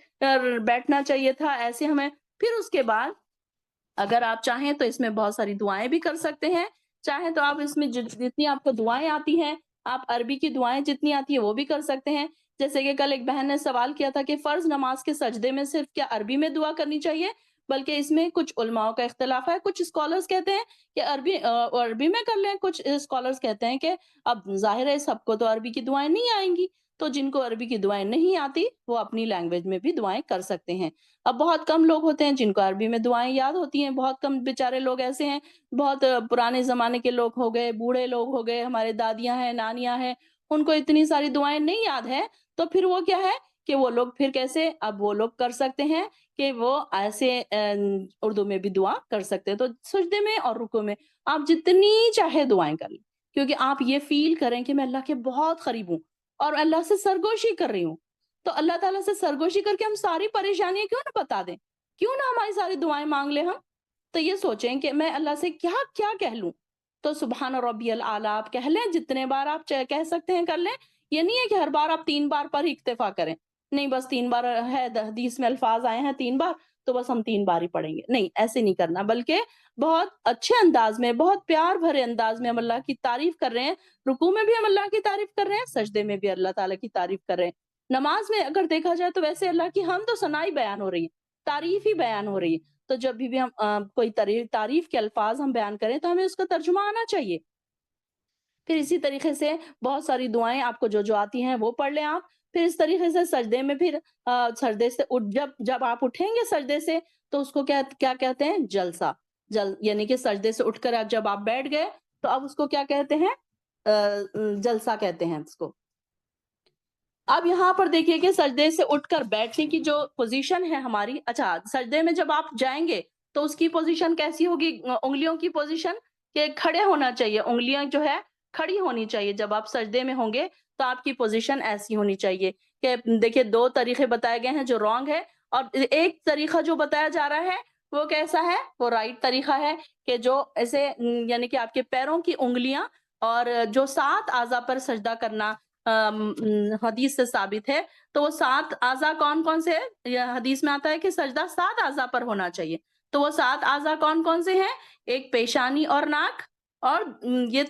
بیٹھنا چاہیے تھا، ایسے ہمیں. پھر اس کے بعد اگر آپ چاہیں تو اس میں بہت ساری دعائیں بھی کر سکتے ہیں. چاہیں تو آپ اس میں جتنی آپ کو دعائیں آتی ہیں، آپ عربی کی دعائیں جتنی آتی ہیں وہ بھی کر سکتے ہیں. جیسے کہ کل ایک بہن نے سوال کیا تھا کہ فرض نماز کے سجدے میں صرف کیا عربی میں دعا کرنی چاہیے، بلکہ اس میں کچھ علماء کا اختلاف ہے. کچھ اسکالرز کہتے ہیں کہ عربی میں کر لیں، کچھ اسکالرز کہتے ہیں کہ اب ظاہر ہے سب کو تو عربی کی دعائیں نہیں آئیں گی، تو جن کو عربی کی دعائیں نہیں آتی وہ اپنی لینگویج میں بھی دعائیں کر سکتے ہیں. اب بہت کم لوگ ہوتے ہیں جن کو عربی میں دعائیں یاد ہوتی ہیں، بہت کم بیچارے لوگ ایسے ہیں، بہت پرانے زمانے کے لوگ ہو گئے، بوڑھے لوگ ہو گئے، ہمارے دادیاں ہیں، نانیاں ہیں، ان کو اتنی ساری دعائیں نہیں یاد ہے. تو پھر وہ کیا ہے کہ وہ لوگ پھر کیسے اب وہ لوگ کر سکتے ہیں کہ وہ ایسے اردو میں بھی دعا کر سکتے ہیں. تو سجدے میں اور رکوع میں آپ جتنی چاہے دعائیں کر لیں، کیونکہ آپ یہ فیل کریں کہ میں اللہ کے بہت قریب ہوں اور اللہ سے سرگوشی کر رہی ہوں. تو اللہ تعالیٰ سے سرگوشی کر کے ہم ساری پریشانیاں کیوں نہ بتا دیں، کیوں نہ ہماری ساری دعائیں مانگ لیں ہم. تو یہ سوچیں کہ میں اللہ سے کیا کیا کہہ لوں. تو سبحان ربی العالی آپ کہہ لیں، جتنے بار آپ کہہ سکتے ہیں کر لیں. یہ نہیں ہے کہ ہر بار آپ 3 بار پر ہی اکتفا کریں، نہیں بس 3 بار ہے، حدیث میں الفاظ آئے ہیں 3 بار تو بس ہم 3 بار ہی پڑھیں گے. نہیں، ایسے نہیں کرنا، بلکہ بہت اچھے انداز میں، بہت پیار بھرے انداز میں ہم اللہ کی تعریف کر رہے ہیں. رکوع میں بھی ہم اللہ کی تعریف کر رہے ہیں، سجدے میں بھی اللہ تعالیٰ کی تعریف کر رہے ہیں. نماز میں اگر دیکھا جائے تو ویسے اللہ کی حمد و ثنائی بیان ہو رہی ہے، تعریف ہی بیان ہو رہی ہے. تو جب بھی ہم کوئی تعریف کے الفاظ ہم بیان کریں تو ہمیں اس کا ترجمہ آنا چاہیے. پھر اسی طریقے سے بہت ساری دعائیں آپ کو جو آتی ہیں وہ پڑھ لیں آپ. پھر اس طریقے سے سجدے میں پھر سجدے سے جب آپ اٹھیں گے سجدے سے تو اس کو کیا کہتے ہیں؟ جلسہ. یعنی کہ سجدے سے اٹھ کر جب آپ بیٹھ گئے تو اب اس کو کیا کہتے ہیں؟ جلسہ کہتے ہیں اس کو. اب یہاں پر دیکھیے کہ سجدے سے اٹھ کر بیٹھنے کی جو پوزیشن ہے ہماری، اچھا سجدے میں جب آپ جائیں گے تو اس کی پوزیشن کیسی ہوگی؟ انگلیوں کی پوزیشن کہ کھڑے ہونا چاہیے، انگلیاں جو ہے کھڑی ہونی چاہیے. جب آپ سجدے میں ہوں گے تو آپ کی پوزیشن ایسی ہونی چاہیے کہ دیکھیے 2 طریقے بتائے گئے ہیں جو رانگ ہے، اور ایک طریقہ جو بتایا جا رہا ہے وہ کیسا ہے؟ وہ رائٹ طریقہ ہے کہ جو ایسے یعنی کہ آپ کے پیروں کی انگلیاں اور جو 7 اعضاء پر سجدہ کرنا حدیث سے ثابت ہے. تو وہ 7 اعضاء کون کون سے ہیں؟ یہ حدیث میں آتا ہے کہ سجدہ 7 اعضاء پر ہونا چاہیے. تو وہ 7 اعضاء کون کون سے ہیں؟ ایک پیشانی اور ناک، اور یہ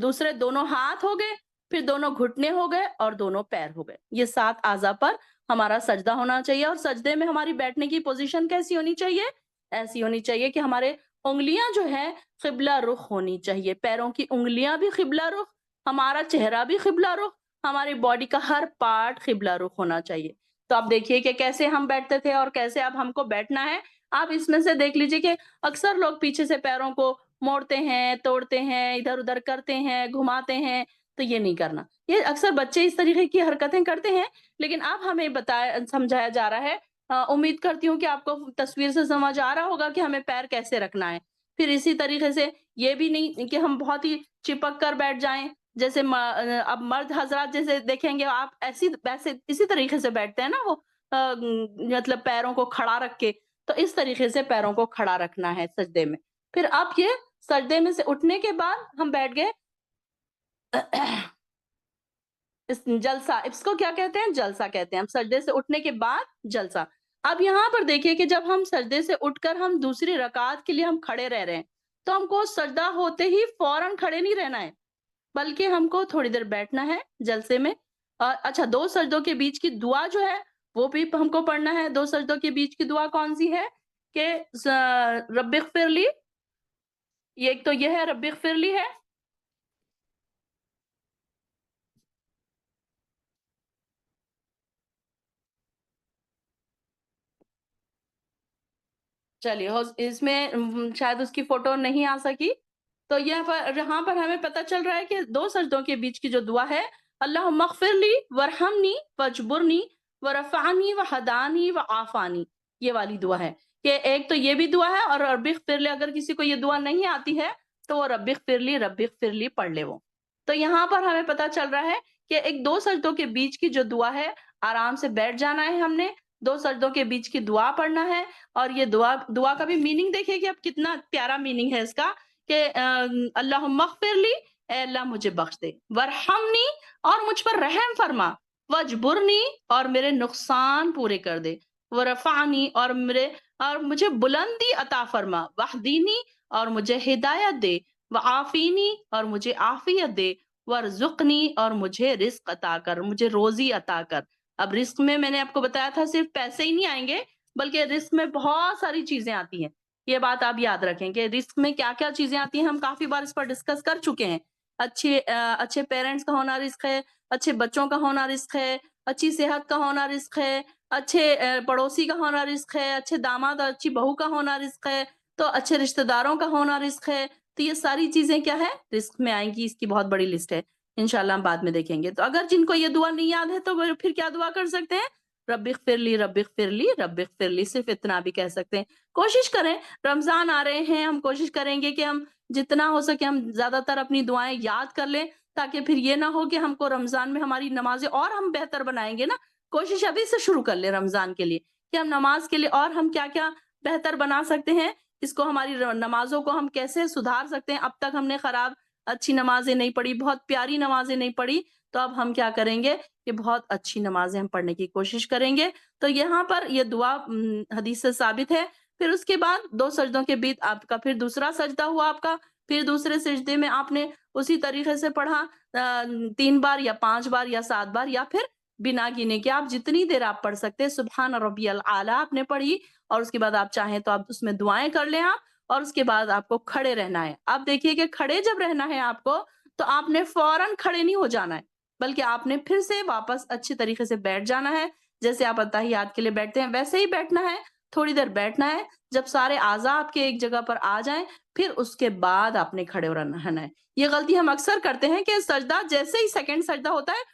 دوسرے دونوں ہاتھ ہو گئے، پھر دونوں گھٹنے ہو گئے، اور دونوں پیر ہو گئے. یہ 7 اعضاء پر ہمارا سجدہ ہونا چاہیے. اور سجدے میں ہماری بیٹھنے کی پوزیشن کیسی ہونی چاہیے؟ ایسی ہونی چاہیے کہ ہمارے انگلیاں جو ہے قبلہ رخ ہونی چاہیے، پیروں کی انگلیاں بھی قبلہ رخ، ہمارا چہرہ بھی قبلہ رخ، ہماری باڈی کا ہر پارٹ قبلہ رخ ہونا چاہیے. تو آپ دیکھیے کہ کیسے ہم بیٹھتے تھے اور کیسے اب ہم کو بیٹھنا ہے. آپ اس میں سے دیکھ لیجئے کہ اکثر لوگ پیچھے سے پیروں کو موڑتے ہیں، توڑتے ہیں، ادھر ادھر کرتے ہیں، گھماتے ہیں. تو یہ نہیں کرنا. یہ اکثر بچے اس طریقے کی حرکتیں کرتے ہیں، لیکن اب ہمیں سمجھایا جا رہا ہے. امید کرتی ہوں کہ آپ کو تصویر سے سمجھ آ رہا ہوگا کہ ہمیں پیر کیسے رکھنا ہے. پھر اسی طریقے سے یہ بھی نہیں کہ ہم بہت ہی چپک کر بیٹھ جائیں، جیسے اب مرد حضرات جیسے دیکھیں گے آپ ویسے اسی طریقے سے بیٹھتے ہیں نا وہ، مطلب پیروں کو کھڑا رکھ کے. تو اس طریقے سے پیروں کو کھڑا رکھنا ہے سجدے میں. پھر اب یہ سجدے میں سے اٹھنے کے بعد ہم بیٹھ گئے جلسہ، اس کو کیا کہتے ہیں؟ جلسہ کہتے ہیں. ہم سجدے سے اٹھنے کے بعد جلسہ. اب یہاں پر دیکھیے کہ جب ہم سجدے سے اٹھ کر ہم دوسری رکعت کے لیے ہم کھڑے رہ رہے ہیں، تو ہم کو سجدہ ہوتے ہی فوراً کھڑے نہیں رہنا ہے، بلکہ ہم کو تھوڑی دیر بیٹھنا ہے جلسے میں. اور اچھا 2 سجدوں کے بیچ کی دعا جو ہے وہ بھی ہم کو پڑھنا ہے. 2 سجدوں کے بیچ کی دعا کون سی ہے؟ کہ رب اغفر لی، یہ ایک تو یہ ہے رب اغفر لی ہے. چلیے اس میں شاید اس کی فوٹو نہیں آ سکی. تو یہاں پر ہمیں پتہ چل رہا ہے کہ 2 سجدوں کے بیچ کی جو دعا ہے، اللہم اغفر لی ورحمنی واجبرنی ورفعنی وہدانی وعافانی، یہ والی دعا ہے. کہ ایک تو یہ بھی دعا ہے، اور رب اغفر لی اگر کسی کو یہ دعا نہیں آتی ہے تو وہ رب اغفر لی پڑھ لے وہ. تو یہاں پر ہمیں پتہ چل رہا ہے کہ ایک 2 سجدوں کے بیچ کی جو دعا ہے، آرام سے بیٹھ جانا ہے. ہم نے 2 سجدوں کے بیچ کی دعا پڑھنا ہے. اور یہ دعا کا بھی میننگ دیکھیے کہ اب کتنا پیارا میننگ ہے اس کا، کہ اللہم اغفر لی، اے اللہ مجھے بخش دے، ورحمنی اور مجھ پر رحم فرما، وجبرنی اور میرے نقصان پورے کر دے، ورفعنی اور مجھے بلندی عطا فرما، وحدینی اور مجھے ہدایت دے، وعافینی اور مجھے عافیت دے، ورزقنی اور مجھے رزق عطا کر، مجھے روزی عطا کر. اب رزق میں نے آپ کو بتایا تھا صرف پیسے ہی نہیں آئیں گے، بلکہ رزق میں بہت ساری چیزیں آتی ہیں. یہ بات آپ یاد رکھیں کہ رزق میں کیا کیا چیزیں آتی ہیں. ہم کافی بار اس پر ڈسکس کر چکے ہیں. اچھے پیرنٹس کا ہونا رزق ہے، اچھے بچوں کا ہونا رزق ہے، اچھی صحت کا ہونا رزق ہے، اچھے پڑوسی کا ہونا رزق ہے، اچھے داماد اور اچھی بہو کا ہونا رزق ہے، تو اچھے رشتہ داروں کا ہونا رزق ہے. تو یہ ساری چیزیں کیا ہے؟ رزق میں آئیں گی. اس کی بہت بڑی لسٹ ہے، انشاءاللہ ہم بعد میں دیکھیں گے. تو اگر جن کو یہ دعا نہیں یاد ہے تو وہ پھر کیا دعا کر سکتے ہیں؟ رب اغفر لی، رب اغفر لی، رب اغفر لی، صرف اتنا بھی کہہ سکتے ہیں. کوشش کریں، رمضان آ رہے ہیں، ہم کوشش کریں گے کہ ہم جتنا ہو سکے ہم زیادہ تر اپنی دعائیں یاد کر لیں، تاکہ پھر یہ نہ ہو کہ ہم کو رمضان میں ہماری نمازیں اور ہم بہتر بنائیں گے نا. کوشش ابھی سے شروع کر لیں رمضان کے لیے کہ ہم نماز کے لیے اور ہم کیا کیا بہتر بنا سکتے ہیں، اس کو ہماری نمازوں کو ہم کیسے سدھار سکتے ہیں. اب تک ہم نے خراب اچھی نمازیں نہیں پڑھی، بہت پیاری نمازیں نہیں پڑھی، تو اب ہم کیا کریں گے کہ بہت اچھی نمازیں ہم پڑھنے کی کوشش کریں گے. تو یہاں پر یہ دعا حدیث سے ثابت ہے. پھر اس کے بعد 2 سجدوں کے بعد آپ کا پھر دوسرا سجدہ ہوا آپ کا. پھر دوسرے سجدے میں آپ نے اسی طریقے سے پڑھا 3 بار یا 5 بار یا 7 بار، یا پھر بنا گنے کے آپ جتنی دیر آپ پڑھ سکتے ہیں. سبحان ربی الاعلی آپ نے پڑھی، اور اس کے بعد آپ چاہیں تو آپ اس میں دعائیں کر لیں آپ، اور اس کے بعد آپ کو کھڑے رہنا ہے. اب دیکھیے کہ کھڑے جب رہنا ہے آپ کو، تو آپ نے فوراً کھڑے نہیں ہو جانا ہے، بلکہ آپ نے پھر سے واپس اچھی طریقے سے بیٹھ جانا ہے. جیسے آپ اتحیات کے لیے بیٹھتے ہیں ویسے ہی بیٹھنا ہے، تھوڑی دیر بیٹھنا ہے. جب سارے اعضاء آپ کے ایک جگہ پر آ جائیں، پھر اس کے بعد آپ نے کھڑے رہنا ہے. یہ غلطی ہم اکثر کرتے ہیں کہ سجدہ جیسے ہی سیکنڈ سجدہ ہوتا ہے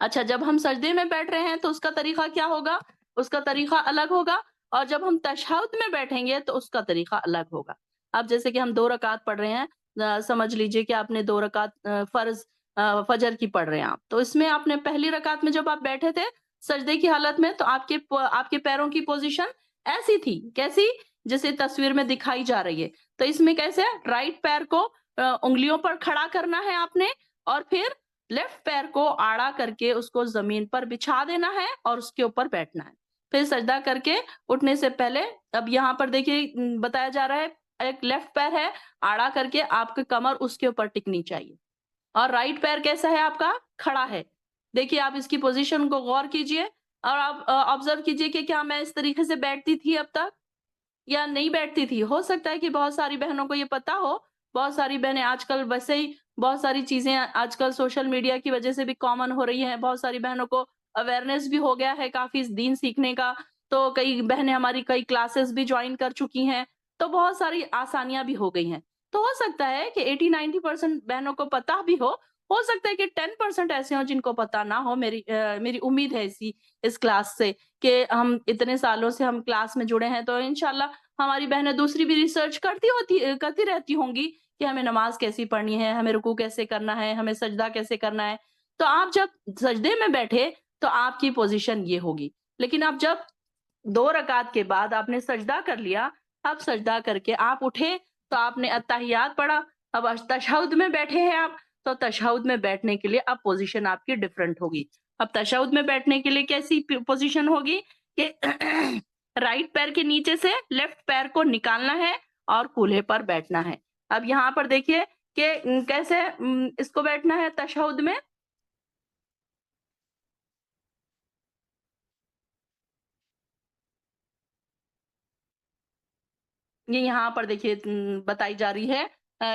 اچھا جب ہم سجدے میں بیٹھ رہے ہیں تو اس کا طریقہ کیا ہوگا؟ اس کا طریقہ الگ ہوگا، اور جب ہم تشہد میں بیٹھیں گے تو اس کا طریقہ الگ ہوگا۔ اب جیسے کہ ہم 2 رکعت پڑھ رہے ہیں، سمجھ لیجئے کہ آپ نے 2 رکعت فرض فجر کی پڑھ رہے ہیں آپ، تو اس میں آپ نے پہلی رکعت میں جب آپ بیٹھے تھے سجدے کی حالت میں، تو آپ کے پیروں کی پوزیشن ایسی تھی، کیسی؟ جیسے تصویر میں دکھائی جا رہی ہے۔ تو اس میں کیسے؟ رائٹ پیر کو انگلیوں پر کھڑا کرنا ہے آپ نے، اور پھر لیفٹ پیر کو آڑا کر کے اس کو زمین پر بچھا دینا ہے اور اس کے اوپر بیٹھنا ہے۔ پھر سجدہ کر کے اٹھنے سے پہلے، اب یہاں پر دیکھیے بتایا جا رہا ہے ایک لیفٹ پیر ہے، آڑا کر کے آپ کی کمر اس کے اوپر ٹکنی چاہیے، اور رائٹ پیر کیسا ہے آپ کا؟ کھڑا ہے۔ دیکھیے آپ اس کی پوزیشن کو غور کیجئے، اور آپ آبزرو کیجئے کہ کیا میں اس طریقے سے بیٹھتی تھی اب تک یا نہیں بیٹھتی تھی؟ ہو سکتا ہے کہ بہت ساری بہنوں کو یہ پتا ہو، بہت ساری بہنیں آج کل ویسے ہی بہت ساری چیزیں آج کل سوشل میڈیا کی وجہ سے بھی کامن ہو رہی ہیں، بہت ساری بہنوں کو اویئرنیس بھی ہو گیا ہے کافی دین سیکھنے کا، تو کئی بہنیں ہماری کئی کلاسز بھی جوائن کر چکی ہیں، تو بہت ساری آسانیاں بھی ہو گئی ہیں۔ تو ہو سکتا ہے کہ 80-90% بہنوں کو پتا بھی ہو سکتا ہے کہ 10% ایسے ہوں جن کو پتا نہ ہو۔ میری امید ہے اس کلاس سے کہ ہم اتنے سالوں سے ہم کلاس میں جڑے ہیں، تو انشاءاللہ ہماری بہنیں دوسری بھی ریسرچ کرتی رہتی ہوں گی کہ ہمیں نماز کیسی پڑھنی ہے، ہمیں رکوع کیسے کرنا ہے، ہمیں سجدہ کیسے کرنا ہے۔ تو آپ جب سجدے میں بیٹھے تو آپ کی پوزیشن یہ ہوگی، لیکن آپ جب 2 رکعت کے بعد آپ نے سجدہ کر لیا، اب سجدہ کر کے آپ اٹھے تو آپ نے التحیات پڑھا، اب تشہد میں بیٹھے ہیں آپ، تو تشہد میں بیٹھنے کے لیے اب پوزیشن آپ کی ڈیفرنٹ ہوگی۔ اب تشہد میں بیٹھنے کے لیے کیسی پوزیشن ہوگی کہ رائٹ پیر کے نیچے سے لیفٹ پیر کو نکالنا ہے اور کولہے پر بیٹھنا ہے۔ اب یہاں پر دیکھیے کہ کیسے اس کو بیٹھنا ہے تشہد میں۔ یہ یہاں پر دیکھیے بتائی جا رہی ہے،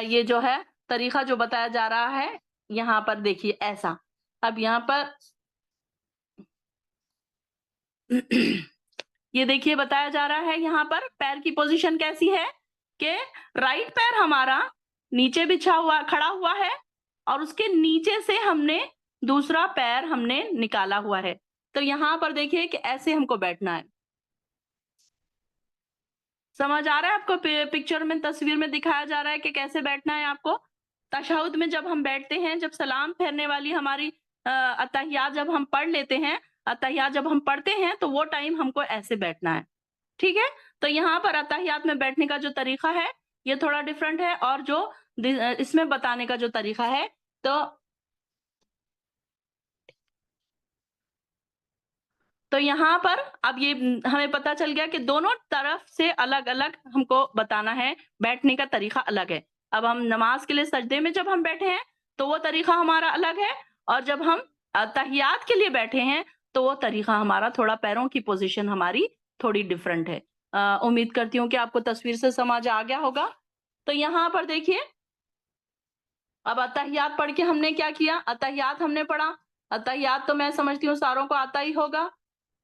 یہ جو ہے طریقہ جو بتایا جا رہا ہے یہاں پر دیکھیے ایسا۔ اب یہاں پر یہ دیکھیے بتایا جا رہا ہے یہاں پر پیر کی پوزیشن کیسی ہے کہ رائٹ پیر ہمارا نیچے بچھا ہوا کھڑا ہوا ہے، اور اس کے نیچے سے ہم نے دوسرا پیر ہم نے نکالا ہوا ہے۔ تو یہاں پر دیکھیے کہ ایسے ہم کو بیٹھنا ہے۔ سمجھ آ رہا ہے آپ کو؟ پکچر میں تصویر میں دکھایا جا رہا ہے کہ کیسے بیٹھنا ہے آپ کو۔ تشہد میں جب ہم بیٹھتے ہیں، جب سلام پھیرنے والی ہماری اتحیات جب ہم پڑھ لیتے ہیں، اتحیات جب ہم پڑھتے ہیں تو وہ ٹائم ہم کو ایسے بیٹھنا ہے، ٹھیک ہے؟ تو یہاں پر اتحیات میں بیٹھنے کا جو طریقہ ہے یہ تھوڑا ڈیفرنٹ ہے، اور جو اس میں بتانے کا جو طریقہ ہے تو یہاں پر اب یہ ہمیں پتا چل گیا کہ دونوں طرف سے الگ الگ ہم کو بتانا ہے، بیٹھنے کا طریقہ الگ ہے۔ اب ہم نماز کے لیے سجدے میں جب ہم بیٹھے ہیں تو وہ طریقہ ہمارا الگ ہے، اور جب ہم تحیات کے لیے بیٹھے ہیں تو وہ طریقہ ہمارا تھوڑا پیروں کی پوزیشن ہماری تھوڑی ڈیفرنٹ ہے۔ امید کرتی ہوں کہ آپ کو تصویر سے سمجھ آ گیا ہوگا۔ تو یہاں پر دیکھیے اب اتحیات پڑھ کے ہم نے کیا کیا؟ اتحیات ہم نے پڑھا، اتحیات تو میں سمجھتی ہوں ساروں کو آتا ہی ہوگا۔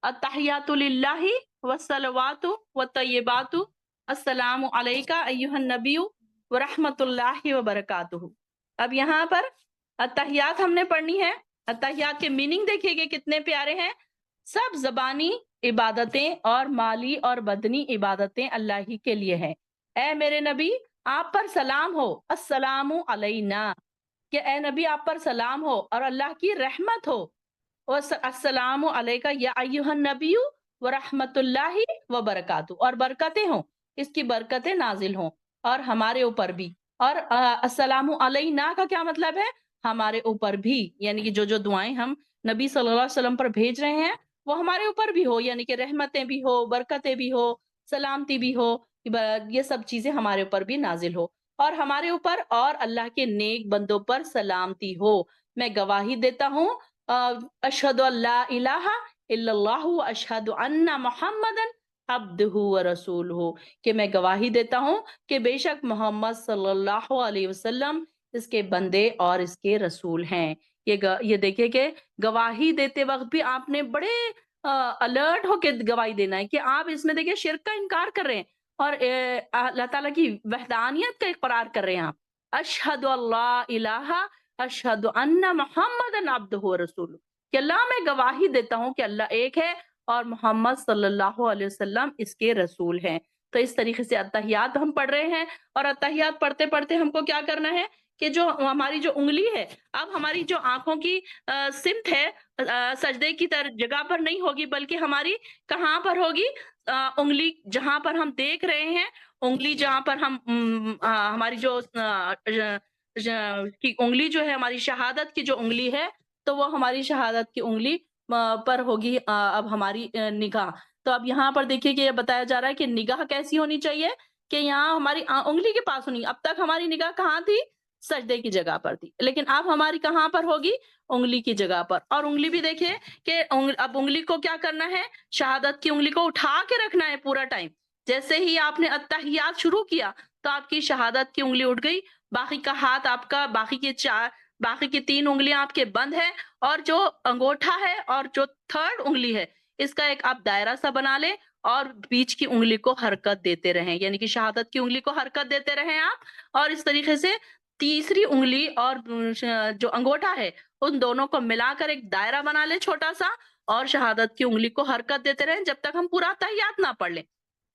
التحیات للہ والصلوات والطیبات السلام علیکہ ایہا النبی ورحمۃ اللہ وبرکاتہ۔ اب یہاں پر التحیات ہم نے پڑھنی ہے۔ التحیات کے میننگ دیکھیے کہ کتنے پیارے ہیں۔ سب زبانی عبادتیں اور مالی اور بدنی عبادتیں اللہ ہی کے لیے ہیں۔ اے میرے نبی آپ پر سلام ہو، السلام علینا، کہ اے نبی آپ پر سلام ہو اور اللہ کی رحمت ہو، السلام علیکہ یا ایہا النبی ورحمۃ اللہ وبرکاتہ، اور برکتیں ہوں، اس کی برکتیں نازل ہوں اور ہمارے اوپر بھی۔ اور السلام علینا کا کیا مطلب ہے؟ ہمارے اوپر بھی، یعنی کہ جو دعائیں ہم نبی صلی اللہ علیہ وسلم پر بھیج رہے ہیں وہ ہمارے اوپر بھی ہو، یعنی کہ رحمتیں بھی ہو، برکتیں بھی ہو، سلامتی بھی ہو، یہ سب چیزیں ہمارے اوپر بھی نازل ہو، اور ہمارے اوپر اور اللہ کے نیک بندوں پر سلامتی ہو۔ میں گواہی دیتا ہوں اشہد ان لا الہ الا اللہ اشہد ان محمد عبدہ ورسولہ، کہ میں گواہی دیتا ہوں کہ بے شک محمد صلی اللہ علیہ وسلم اس کے بندے اور اس کے رسول ہیں۔ یہ دیکھیں کہ گواہی دیتے وقت بھی آپ نے بڑے الرٹ ہو کے گواہی دینا ہے، کہ آپ اس میں دیکھیں شرک کا انکار کر رہے ہیں اور اللہ تعالیٰ کی وحدانیت کا اقرار کر رہے ہیں آپ۔ اشہد اللہ الہ اشہد ان محمد عبدہ ورسولہ، کہ اللہ میں گواہی دیتا ہوں کہ اللہ ایک ہے اور محمد صلی اللہ علیہ وسلم اس کے رسول ہیں۔ تو اس طریقے سے اتحیات ہم پڑھ رہے ہیں، اور اتحیات پڑھتے پڑھتے ہم کو کیا کرنا ہے کہ جو ہماری جو انگلی ہے، اب ہماری جو آنکھوں کی سمت ہے سجدے کی جگہ پر نہیں ہوگی، بلکہ ہماری کہاں پر ہوگی؟ انگلی جہاں پر ہم دیکھ رہے ہیں، انگلی جہاں پر ہم ہماری جو کی انگلی جو ہے، ہماری شہادت کی جو انگلی ہے، تو وہ ہماری شہادت کی انگلی پر ہوگی اب ہماری نگاہ۔ تو اب یہاں پر دیکھیے کہ یہ بتایا جا رہا ہے کہ نگاہ کیسی ہونی چاہیے کہ یہاں ہماری انگلی کے پاس ہونی۔ اب تک ہماری نگاہ کہاں تھی؟ سجدے کی جگہ پر تھی، لیکن اب ہماری کہاں پر ہوگی؟ انگلی کی جگہ پر۔ اور انگلی بھی دیکھیے کہ اب انگلی کو کیا کرنا ہے؟ شہادت کی انگلی کو اٹھا کے رکھنا ہے پورا ٹائم۔ جیسے ہی آپ نے اتحیات شروع کیا تو آپ کی شہادت کی انگلی اٹھ گئی، باقی کا ہاتھ آپ کا، باقی کی 3 انگلیاں آپ کے بند ہے، اور جو انگوٹھا ہے اور جو 3rd انگلی ہے، اس کا ایک آپ دائرہ سا بنا لیں اور بیچ کی انگلی کو حرکت دیتے رہیں، یعنی کہ شہادت کی انگلی کو حرکت دیتے رہیں آپ، اور اس طریقے سے تیسری انگلی اور جو انگوٹھا ہے ان دونوں کو ملا کر ایک دائرہ بنا لیں چھوٹا سا، اور شہادت کی انگلی کو حرکت دیتے رہیں جب تک ہم پورا تحیات نہ پڑھ لیں۔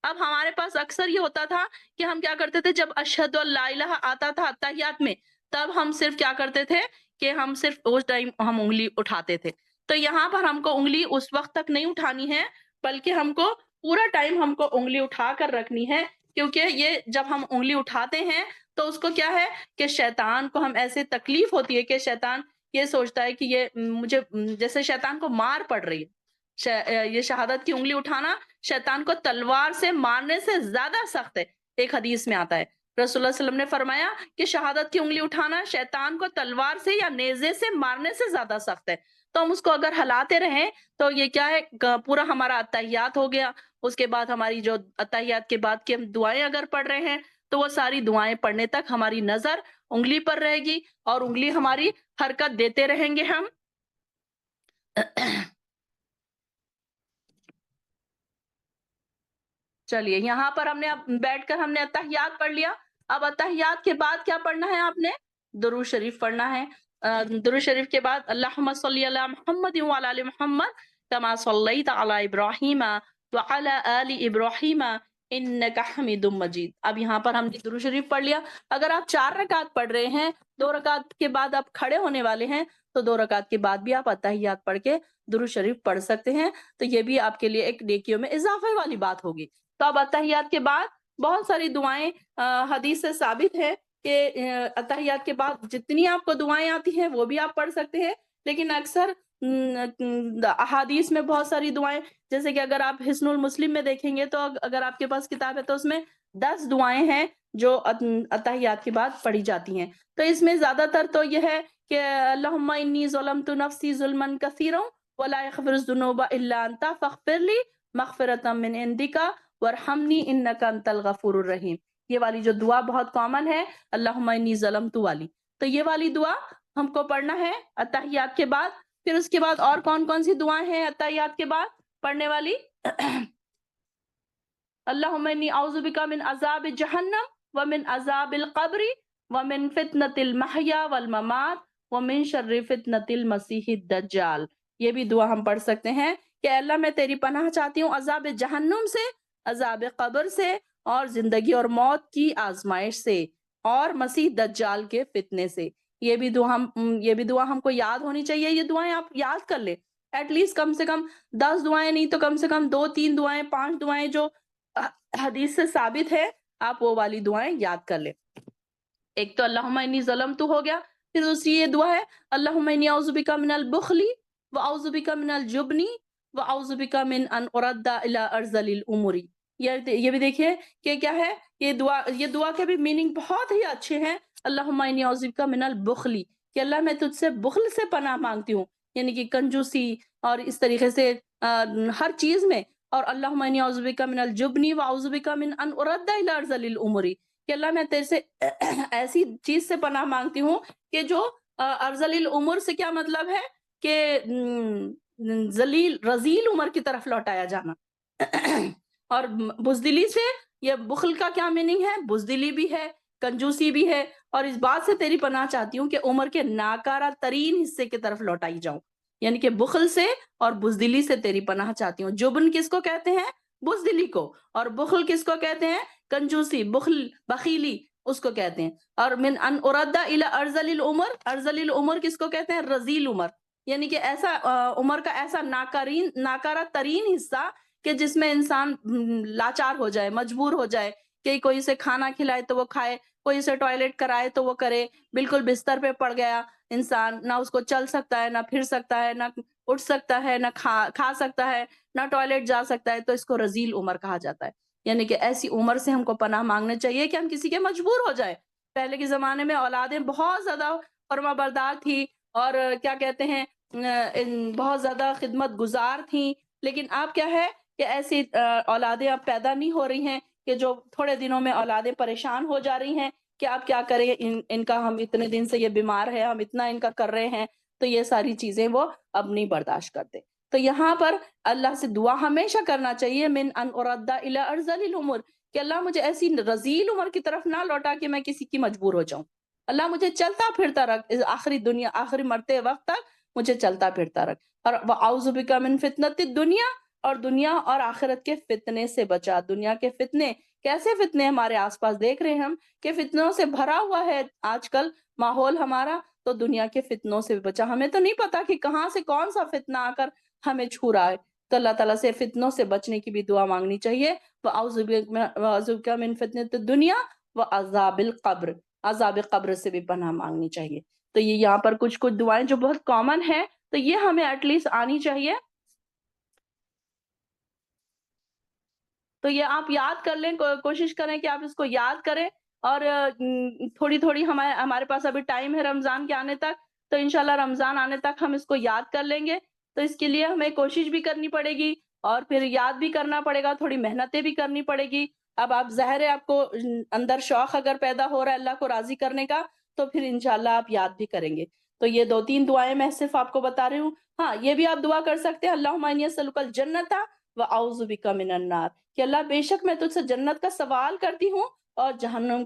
اب ہمارے پاس اکثر یہ ہوتا تھا کہ ہم کیا کرتے تھے، جب اشہد اللہ الہ آتا تھا تحیات میں، تب ہم صرف کیا کرتے تھے کہ ہم صرف اس ٹائم ہم انگلی اٹھاتے تھے۔ تو یہاں پر ہم کو انگلی اس وقت تک نہیں اٹھانی ہے، بلکہ ہم کو پورا ٹائم ہم کو انگلی اٹھا کر رکھنی ہے، کیونکہ یہ جب ہم انگلی اٹھاتے ہیں تو اس کو کیا ہے کہ شیطان کو ہم ایسے تکلیف ہوتی ہے کہ شیطان یہ سوچتا ہے کہ یہ مجھے، جیسے شیطان کو مار پڑ رہی ہے، یہ شہادت کی انگلی اٹھانا شیطان کو تلوار سے مارنے سے زیادہ سخت ہے۔ ایک حدیث میں آتا ہے، رسول اللہ صلی اللہ علیہ وسلم نے فرمایا کہ شہادت کی انگلی اٹھانا شیطان کو تلوار سے یا نیزے سے مارنے سے زیادہ سخت ہے۔ تو ہم اس کو اگر ہلاتے رہیں تو یہ کیا ہے، پورا ہمارا اتحیات ہو گیا۔ اس کے بعد ہماری جو اتحیات کے بعد کی ہم دعائیں اگر پڑھ رہے ہیں تو وہ ساری دعائیں پڑھنے تک ہماری نظر انگلی پر رہے گی، اور انگلی ہماری حرکت دیتے رہیں گے ہم۔ چلیے یہاں پر ہم نے اب بیٹھ کر ہم نے اتحیات پڑھ لیا۔ اب اتحیات کے بعد کیا پڑھنا ہے آپ نے؟ درود شریف پڑھنا ہے۔ درود شریف کے بعد اللہم صلی علی محمد وعلی آل محمد کما صلیت علی ابراہیم وعلی آل ابراہیم انک حمید مجید۔ اب یہاں پر ہم نے درود شریف پڑھ لیا۔ اگر آپ 4 رکعت پڑھ رہے ہیں، 2 رکعت کے بعد آپ کھڑے ہونے والے ہیں، تو 2 رکعت کے بعد بھی آپ اتحیات پڑھ کے درود شریف پڑھ سکتے ہیں۔ تو یہ بھی آپ کے لیے ایک نیکیوں میں اضافے والی بات ہوگی۔ تو اب اتحیات کے بعد بہت ساری دعائیں حدیث سے ثابت ہے کہ اتحیات کے بعد جتنی آپ کو دعائیں آتی ہیں وہ بھی آپ پڑھ سکتے ہیں، لیکن اکثر احادیث میں بہت ساری دعائیں، جیسے کہ اگر آپ حصن المسلم میں دیکھیں گے تو اگر آپ کے پاس کتاب ہے تو اس میں 10 دعائیں ہیں جو اتحیات کے بعد پڑھی جاتی ہیں۔ تو اس میں زیادہ تر تو یہ ہے کہ اللہم انی ظلمت نفسی ظلما کثیرا ولا یغفر الذنوب الا انت فاغفر لی مغفرۃ من عندک وارحمنی انک انت الغفور الرحیم۔ یہ والی جو دعا بہت کامن ہے، اللہم انی ظلمت والی، تو یہ والی دعا ہم کو پڑھنا ہے اتحیات کے بعد۔ پھر اس کے بعد اور کون کون سی دعائیں ہیں اتحیات کے بعد پڑھنے والی؟ اللہم انی اعوذ بک من عذاب جہنم ومن عذاب القبر ومن فتنة المحیا والممات ومن شر فتنة المسیح الدجال۔ یہ بھی دعا ہم پڑھ سکتے ہیں کہ اللہ میں تیری پناہ چاہتی ہوں عذاب جہنم سے، عذاب قبر سے، اور زندگی اور موت کی آزمائش سے، اور مسیح دجال کے فتنے سے۔ یہ بھی دعا ہم کو یاد ہونی چاہیے۔ یہ دعائیں آپ یاد کر لیں، ایٹ لیسٹ کم سے کم 10 دعائیں نہیں تو کم سے کم 2-3 دعائیں، 5 دعائیں جو حدیث سے ثابت ہے، آپ وہ والی دعائیں یاد کر لیں۔ ایک تو اللہم انی ظلمت ہو گیا، پھر دوسری یہ دعا ہے اللہم انی اعوذ بک من البخل واعوذ بک من الجبن واعوذ بک من ان ارد الی ارذل الامور۔ یہ بھی دیکھیے کہ کیا ہے، یہ دعا کے بھی میننگ بہت ہی اچھے ہیں۔ اللہم انی اعوذ بک من البخل، کہ اللہ میں تجھ سے بخل سے پناہ مانگتی ہوں، یعنی کہ کنجوسی اور اس طریقے سے ہر چیز میں۔ اور اللہم انی اعوذ بک من الجبن واعوذ بک من ان ارد الی ارذل الامور، کہ اللہ میں تیرے سے ایسی چیز سے پناہ مانگتی ہوں کہ جو ارذل الامور سے کیا مطلب ہے کہ رذیل عمر کی طرف لوٹایا جانا۔ اور بزدلی سے، یہ بخل کا کیا میننگ ہے؟ بزدلی بھی ہے، کنجوسی بھی ہے، اور اس بات سے تیری پناہ چاہتی ہوں کہ عمر کے ناکارہ ترین حصے کی طرف لوٹائی جاؤں، یعنی کہ بخل سے اور بزدلی سے تیری پناہ چاہتی ہوں۔ جبن کس کو کہتے ہیں؟ بزدلی کو۔ اور بخل کس کو کہتے ہیں؟ کنجوسی، بخیلی اس کو کہتے ہیں۔ اور من ان اردہ الی ارذل العمر، ارذل العمر کس کو کہتے ہیں؟ رذیل عمر، یعنی کہ ایسا عمر کا ایسا ناکارہ ترین حصہ کہ جس میں انسان لاچار ہو جائے، مجبور ہو جائے کہ کوئی اسے کھانا کھلائے تو وہ کھائے، کوئی اسے ٹوائلٹ کرائے تو وہ کرے، بالکل بستر پہ پڑ گیا انسان، نہ اس کو چل سکتا ہے، نہ پھر سکتا ہے، نہ اٹھ سکتا ہے، نہ کھا سکتا ہے، نہ ٹوائلٹ جا سکتا ہے، تو اس کو رذیل عمر کہا جاتا ہے۔ یعنی کہ ایسی عمر سے ہم کو پناہ مانگنے چاہیے کہ ہم کسی کے مجبور ہو جائے۔ پہلے کے زمانے میں اولادیں بہت زیادہ فرما بردار تھی اور کیا کہتے ہیں بہت زیادہ خدمت گزار تھیں، لیکن اب کیا ہے کہ ایسی اولادیں اب پیدا نہیں ہو رہی ہیں کہ جو تھوڑے دنوں میں اولادیں پریشان ہو جا رہی ہیں کہ آپ کیا کریں، ان کا ہم اتنے دن سے یہ بیمار ہے، ہم اتنا ان کا کر رہے ہیں، تو یہ ساری چیزیں وہ اب نہیں برداشت کرتے۔ تو یہاں پر اللہ سے دعا ہمیشہ کرنا چاہیے من ان ارد الی ارذل العمر، کہ اللہ مجھے ایسی رذیل عمر کی طرف نہ لوٹا کہ میں کسی کی مجبور ہو جاؤں۔ اللہ مجھے چلتا پھرتا رکھ، آخری مرتے وقت تک مجھے چلتا پھرتا رکھ۔ اور وَأَعُوذُ بِكَ مِن فِتْنَةِ الدُّنْيَا، اور دنیا اور آخرت کے فتنے سے بچا۔ دنیا کے فتنے، کیسے فتنے ہمارے آس پاس دیکھ رہے ہیں ہم کہ فتنوں سے بھرا ہوا ہے آج کل ماحول ہمارا، تو دنیا کے فتنوں سے بچا۔ ہمیں تو نہیں پتا کہ کہاں سے کون سا فتنہ آ کر ہمیں چھو رہا ہے، تو اللہ تعالیٰ سے فتنوں سے بچنے کی بھی دعا مانگنی چاہیے۔ وَأَعُوذُ بِكَ مِن فِتْنَةِ الدُّنْيَا وَعَذَابِ الْقَبْرِ، عذاب قبر سے بھی پناہ مانگنی چاہیے۔ تو یہ یہاں پر کچھ دعائیں جو بہت کامن ہیں، تو یہ ہمیں ایٹ لیسٹ آنی چاہیے۔ تو یہ آپ یاد کر لیں، کوشش کریں کہ آپ اس کو یاد کریں، اور تھوڑی تھوڑی ہمارے پاس ابھی ٹائم ہے رمضان کے آنے تک، تو انشاءاللہ رمضان آنے تک ہم اس کو یاد کر لیں گے۔ تو اس کے لیے ہمیں کوشش بھی کرنی پڑے گی اور پھر یاد بھی کرنا پڑے گا، تھوڑی محنتیں بھی کرنی پڑے گی۔ اب آپ ظاہر ہے آپ کو اندر شوق اگر پیدا ہو رہا ہے اللہ کو راضی کرنے کا، تو پھر انشاءاللہ آپ یاد بھی کریں گے۔ تو یہ 2-3 دعائیں میں صرف آپ کو بتا رہی ہوں۔ ہاں، یہ بھی آپ دعا کر سکتے ہیں، اللہم انی اسألک الجنۃ واعوذ بک من النار، کہ اللہ بے شک میں تجھ سے جنت کا سوال کرتی ہوں اور جہنم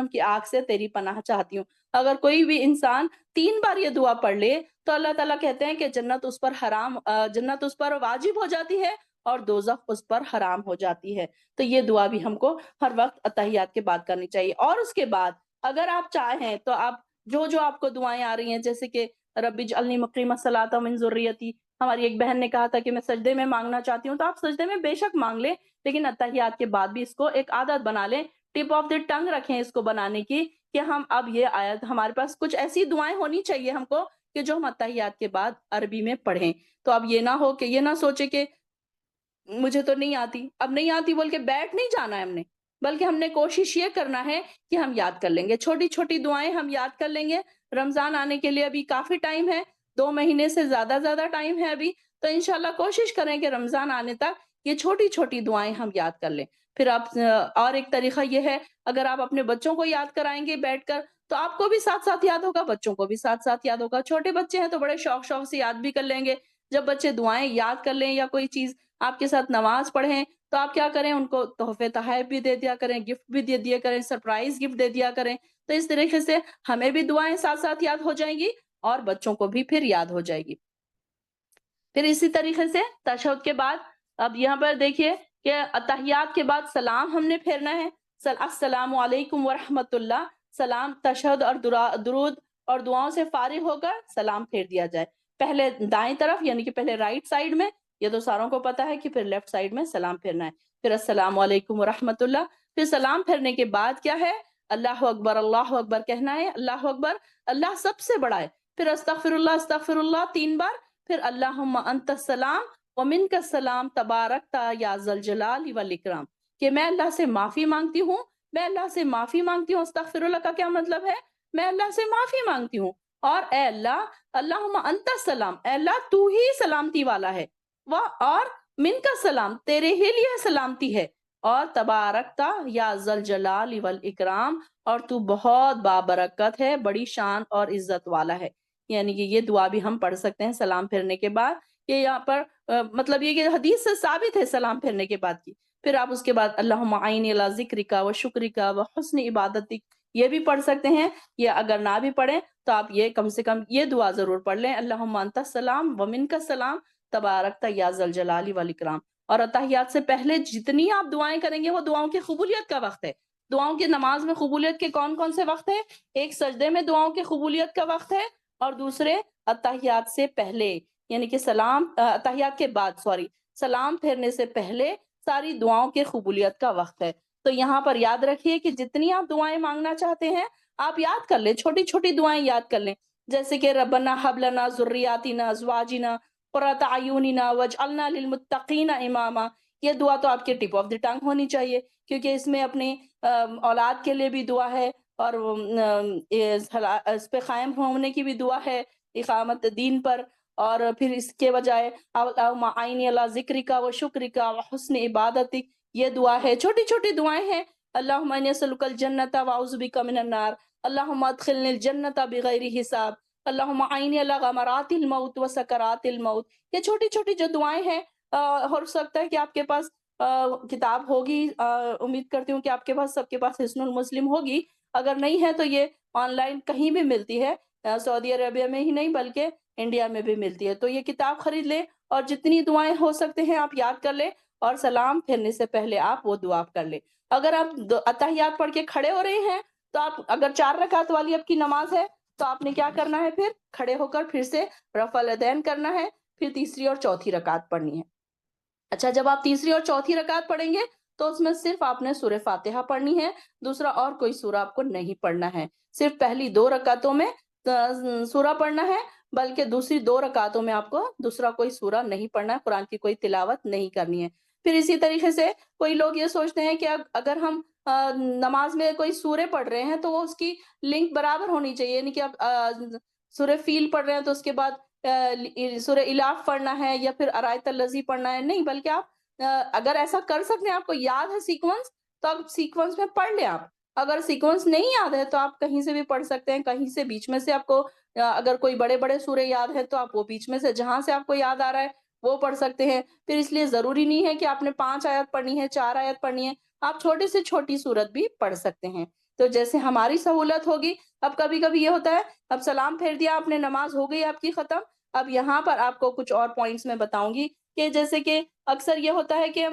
کی آگ سے تیری پناہ چاہتی ہوں۔ اگر کوئی بھی انسان 3 بار یہ دعا پڑھ لے تو اللہ تعالیٰ کہتے ہیں کہ جنت اس پر واجب ہو جاتی ہے اور دوزخ اس پر حرام ہو جاتی ہے۔ تو یہ دعا بھی ہم کو ہر وقت اتحیات کے بعد کرنی چاہیے۔ اور اس کے بعد اگر آپ چاہیں تو آپ جو آپ کو دعائیں آ رہی ہیں، جیسے کہ رب اجعلنی مقیم الصلاۃ ومن ذریتی، ہماری ایک بہن نے کہا تھا کہ میں سجدے میں مانگنا چاہتی ہوں، تو آپ سجدے میں بے شک مانگ لیں، لیکن اتحیات کے بعد بھی اس کو ایک عادت بنا لیں، ٹپ آف دی ٹنگ رکھیں اس کو بنانے کی، کہ ہم اب یہ آیت، ہمارے پاس کچھ ایسی دعائیں ہونی چاہیے ہم کو کہ جو ہم اتحیات کے بعد عربی میں پڑھیں۔ تو اب یہ نہ ہو کہ یہ نہ سوچے کہ مجھے تو نہیں آتی، اب نہیں آتی بول کے بیٹھ نہیں جانا ہے ہم نے، بلکہ ہم نے کوشش یہ کرنا ہے کہ ہم یاد کر لیں گے، چھوٹی چھوٹی دعائیں ہم یاد کر لیں گے۔ رمضان آنے کے لیے ابھی کافی ٹائم ہے، 2 مہینے سے زیادہ ٹائم ہے ابھی، تو انشاءاللہ کوشش کریں کہ رمضان آنے تک یہ چھوٹی چھوٹی دعائیں ہم یاد کر لیں۔ پھر آپ اور ایک طریقہ یہ ہے، اگر آپ اپنے بچوں کو یاد کرائیں گے بیٹھ کر تو آپ کو بھی ساتھ ساتھ یاد ہوگا، بچوں کو بھی ساتھ ساتھ یاد ہوگا۔ چھوٹے بچے ہیں تو بڑے شوق سے یاد بھی کر لیں گے۔ جب بچے دعائیں یاد کر لیں یا کوئی چیز آپ کے ساتھ نماز پڑھیں تو آپ کیا کریں، ان کو تحفے تحائف بھی دے دیا کریں، گفٹ بھی دے دیا کریں، سرپرائز گفٹ دے دیا کریں۔ تو اس طریقے سے ہمیں بھی دعائیں ساتھ ساتھ یاد ہو جائیں گی اور بچوں کو بھی پھر یاد ہو جائے گی۔ پھر اسی طریقے سے تشہد کے بعد اب یہاں پر دیکھیے کہ اتحیات کے بعد سلام ہم نے پھیرنا ہے۔ السلام علیکم ورحمۃ اللہ، سلام تشہد اور درود اور دعاؤں سے فارغ ہو کر سلام پھیر دیا جائے۔ پہلے دائیں طرف یعنی کہ پہلے رائٹ سائڈ میں، یہ تو ساروں کو پتا ہے کہ پھر لیفٹ سائڈ میں سلام پھیرنا ہے۔ پھر السلام علیکم ورحمۃ اللہ، پھر سلام پھیرنے کے بعد کیا ہے، اللہ اکبر کہنا ہے، اللہ اکبر، اللہ سب سے بڑا ہے۔ پھر استغفر اللہ 3 بار، پھر اللہم انت السلام ومنک السلام تبارکت یا ذا الجلال والاکرام، کہ میں اللہ سے معافی مانگتی ہوں، میں اللہ سے معافی مانگتی ہوں۔ استغفر اللہ کا کیا مطلب ہے؟ میں اللہ سے معافی مانگتی ہوں، اور اے اللہ، اللہم انت السلام، اے اللہ تو ہی سلامتی والا ہے، اور من کا سلام، تیرے ہی لیے سلامتی ہے، اور تبارکتا یا ذا الجلال والاکرام، اور تو بہت بابرکت ہے، بڑی شان اور عزت والا ہے۔ یعنی کہ یہ دعا بھی ہم پڑھ سکتے ہیں سلام پھیرنے کے بعد، کہ یہاں پر مطلب یہ کہ حدیث سے ثابت ہے سلام پھیرنے کے بعد کی۔ پھر آپ اس کے بعد اللہم اعینی علی ذکرک و شکرک و حسن عبادتک، یہ بھی پڑھ سکتے ہیں. یہ اگر نہ بھی پڑھیں تو آپ یہ کم سے کم یہ دعا ضرور پڑھ لیں, اللہم انت السلام ومنک السلام تبارکت یا ذا الجلال والاکرام. اور اتحیات سے پہلے جتنی آپ دعائیں کریں گے وہ دعاؤں کی قبولیت کا وقت ہے. دعاؤں کی نماز میں قبولیت کے کون کون سے وقت ہیں؟ ایک سجدے میں دعاؤں کی قبولیت کا وقت ہے, اور دوسرے اتحیات سے پہلے, یعنی کہ اتحیات کے بعد سلام پھیرنے سے پہلے ساری دعاؤں کے قبولیت کا وقت ہے. تو یہاں پر یاد رکھیے کہ جتنی آپ دعائیں مانگنا چاہتے ہیں آپ یاد کر لیں, چھوٹی چھوٹی دعائیں یاد کر لیں, جیسے کہ ربنا ہب لنا ذریاتنا ازواجنا قرۃ اعیننا واجعلنا للمتقین اماما. یہ دعا تو آپ کے ٹپ آف دی ٹنگ ہونی چاہیے, کیونکہ اس میں اپنی اولاد کے لیے بھی دعا ہے, اور اس پہ قائم ہونے کی بھی دعا ہے, اقامت دین پر. اور پھر اس کے بجائے اللہم اعینی علی ذکرک و شکرک و حسن عبادتک, یہ دعا ہے. چھوٹی چھوٹی دعائیں ہیں, اللہم انی اسألک الجنۃ واعوذ بک من النار, اللہم ادخلنی الجنۃ بغیر حساب, اللہم اعینی علی غمرات الموت و سکرات الموت. یہ چھوٹی چھوٹی جو دعائیں ہیں, ہو سکتا ہے کہ آپ کے پاس کتاب ہوگی, امید کرتی ہوں کہ آپ کے پاس سب کے پاس حصن المسلم ہوگی. اگر نہیں ہے تو یہ آن لائن کہیں بھی ملتی ہے, سعودی عربیہ میں ہی نہیں بلکہ انڈیا میں بھی ملتی ہے. تو یہ کتاب خرید لیں اور جتنی دعائیں ہو سکتے ہیں آپ یاد کر لیں, اور سلام پھیرنے سے پہلے آپ وہ دعا کر لیں. اگر آپ اتحیات پڑھ کے کھڑے ہو رہے ہیں تو آپ, اگر 4 رکعت والی آپ کی نماز ہے تو آپ نے کیا کرنا ہے, پھر کھڑے ہو کر پھر سے رفع الیدین کرنا ہے, پھر تیسری اور چوتھی رکعت پڑھنی ہے. اچھا, جب آپ تیسری اور چوتھی رکعت پڑھیں گے تو اس میں صرف آپ نے سورہ فاتحہ پڑھنی ہے, دوسرا اور کوئی سورہ آپ کو نہیں پڑھنا ہے. صرف پہلی 2 رکعتوں میں سورہ پڑھنا ہے, بلکہ دوسری 2 رکعتوں میں آپ کو دوسرا کوئی سورہ نہیں پڑھنا ہے, قرآن کی کوئی تلاوت نہیں کرنی ہے. پھر اسی طریقے سے کوئی لوگ یہ سوچتے ہیں کہ اگر ہم نماز میں کوئی سورے پڑھ رہے ہیں تو وہ اس کی لنک برابر ہونی چاہیے, یعنی کہ آپ سورہ فیل پڑھ رہے ہیں تو اس کے بعد سورہ الاف پڑھنا ہے یا پھر ارایت الذی پڑھنا ہے. نہیں, بلکہ آپ اگر ایسا کر سکتے ہیں, آپ کو یاد ہے سیکوینس, تو آپ سیکوینس میں پڑھ لیں. آپ اگر سیکوینس نہیں یاد ہے تو آپ کہیں سے بھی پڑھ سکتے ہیں, کہیں سے بیچ میں سے آپ کو اگر کوئی بڑے بڑے سورے یاد ہے تو آپ وہ بیچ میں سے جہاں سے آپ کو یاد آ رہا ہے وہ پڑھ سکتے ہیں. پھر اس لیے ضروری نہیں ہے کہ آپ نے 5 آیت پڑھنی ہے, 4 آیت پڑھنی ہے, آپ چھوٹی سے چھوٹی سورت بھی پڑھ سکتے ہیں. تو جیسے ہماری سہولت ہوگی. اب کبھی کبھی یہ ہوتا ہے, اب سلام پھیر دیا آپ نے, نماز ہو گئی آپ کی ختم. اب یہاں پر آپ کو کچھ اور پوائنٹس میں بتاؤں گی کہ جیسے کہ اکثر یہ ہوتا ہے کہ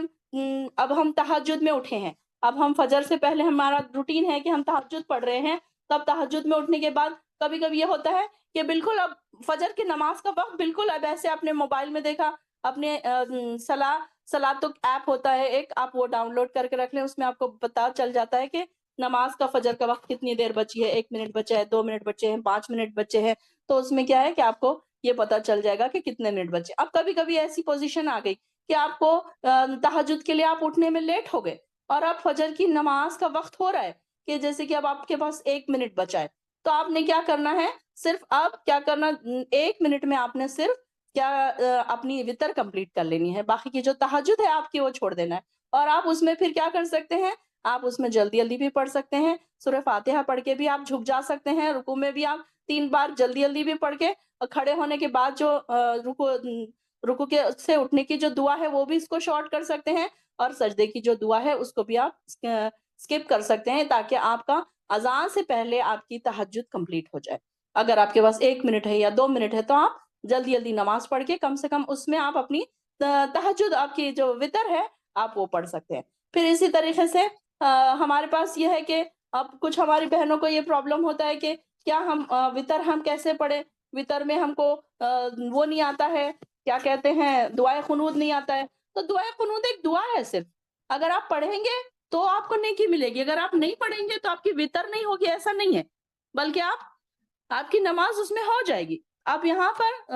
اب ہم تہجد میں اٹھے ہیں, اب ہم فجر سے پہلے ہمارا روٹین ہے کہ ہم تہجد پڑھ رہے ہیں, تب تہجد میں اٹھنے کے بعد کبھی کبھی یہ ہوتا ہے کہ بالکل اب فجر کی نماز کا وقت بالکل, اب ایسے آپ نے موبائل میں دیکھا, اپنے سلاتک ایپ ہوتا ہے ایک, آپ وہ ڈاؤن لوڈ کر کے رکھ لیں, اس میں آپ کو پتا چل جاتا ہے کہ نماز کا فجر کا وقت کتنی دیر بچی ہے, 1 منٹ بچا ہے, 2 منٹ بچے ہیں, 5 منٹ بچے ہیں. تو اس میں کیا ہے کہ آپ کو یہ پتا چل جائے گا کہ کتنے منٹ بچے. اب کبھی کبھی ایسی پوزیشن آ گئی کہ آپ کو تہجد کے لیے آپ اٹھنے میں لیٹ ہو گئے, اور اب فجر کی نماز کا وقت ہو رہا ہے کہ جیسے کہ اب آپ کے پاس 1 منٹ بچا ہے, تو آپ نے کیا کرنا ہے, صرف آپ کیا کرنا, 1 منٹ میں آپ نے صرف کیا اپنی وتر کمپلیٹ کر لینی ہے, باقی کی جو تہجد ہے آپ کی وہ چھوڑ دینا ہے. اور آپ اس میں پھر کیا کر سکتے ہیں, آپ اس میں جلدی جلدی بھی پڑھ سکتے ہیں, سورہ فاتحہ پڑھ کے بھی آپ جھک جا سکتے ہیں, رکوع میں بھی آپ 3 بار جلدی جلدی بھی پڑھ کے, اور کھڑے ہونے کے بعد جو رکوع کے سے اٹھنے کی جو دعا ہے وہ بھی اس کو شارٹ کر سکتے ہیں, اور سجدے کی جو دعا ہے اس کو بھی آپ اسکپ کر سکتے ہیں, تاکہ آپ کا اذان سے پہلے آپ کی تہجد کمپلیٹ ہو جائے. اگر آپ کے پاس 1 منٹ ہے یا 2 منٹ ہے تو آپ جلدی جلدی نماز پڑھ کے کم سے کم اس میں آپ اپنی تہجد, آپ کی جو وتر ہے آپ وہ پڑھ سکتے ہیں. پھر اسی طریقے سے ہمارے پاس یہ ہے کہ اب کچھ ہماری بہنوں کو یہ پرابلم ہوتا ہے کہ کیا ہم وتر ہم کیسے پڑھیں, وتر میں ہم کو وہ نہیں آتا ہے, کیا کہتے ہیں, دعائے قنوت نہیں آتا ہے. تو دعائے قنوت ایک دعا ہے صرف, اگر آپ پڑھیں گے تو آپ کو نیکی ملے گی, اگر آپ نہیں پڑھیں گے تو آپ کی وتر نہیں ہوگی, ایسا نہیں ہے, بلکہ آپ کی نماز اس میں ہو جائے گی. آپ یہاں پر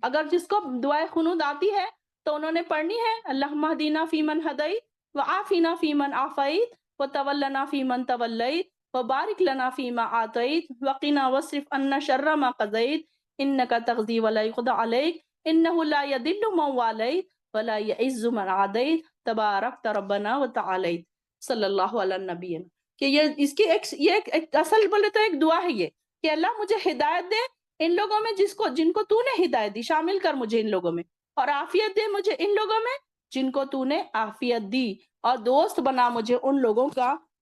اگر جس کو دعائے قنوت آتی ہے تو انہوں نے پڑھنی ہے, اللہم اہدنا فیمن ہدیت وعافنا فیمن عافیت وتولنا فیمن تولیت وبارک لنا فیما آتیت وقنا واصرف عنا شر ما قضیت انک تقضی ولا یقضى علیک انہ لا یضل من والیت ولا یعز من عادیت تبارکت ربنا وتعالیت. صلی اللہ علی النبی. کہ یہ اس کی ایک اصل بولے تو ایک دعا ہے یہ, کہ اللہ مجھے ہدایت دے ان لوگوں میں جن کو تو نے ہدایت دی, شامل کر مجھے ان لوگوں میں, اور عافیت دے مجھے ان لوگوں میں جن کو تو نے عافیت دی, اور دوست بنا مجھے ان لوگوں کا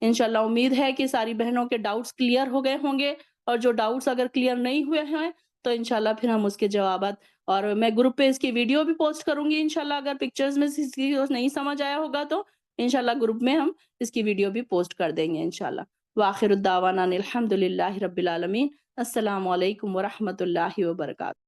انشاءاللہ امید ہے کہ ساری بہنوں کے ڈاؤٹس کلیئر ہو گئے ہوں گے، اور جو ڈاؤٹس اگر کلیئر نہیں ہوئے ہیں تو انشاءاللہ پھر ہم اس کے جوابات، اور میں گروپ پہ اس کی ویڈیو بھی پوسٹ کروں گی انشاءاللہ، اگر پکچرز میں سے کسی کو نہیں سمجھ آیا ہوگا تو انشاءاللہ گروپ میں ہم اس کی ویڈیو بھی پوسٹ کر دیں گے انشاءاللہ۔ وآخر الدعوانا ان الحمد للہ رب العالمین۔ السلام علیکم ورحمۃ اللہ وبرکاتہ۔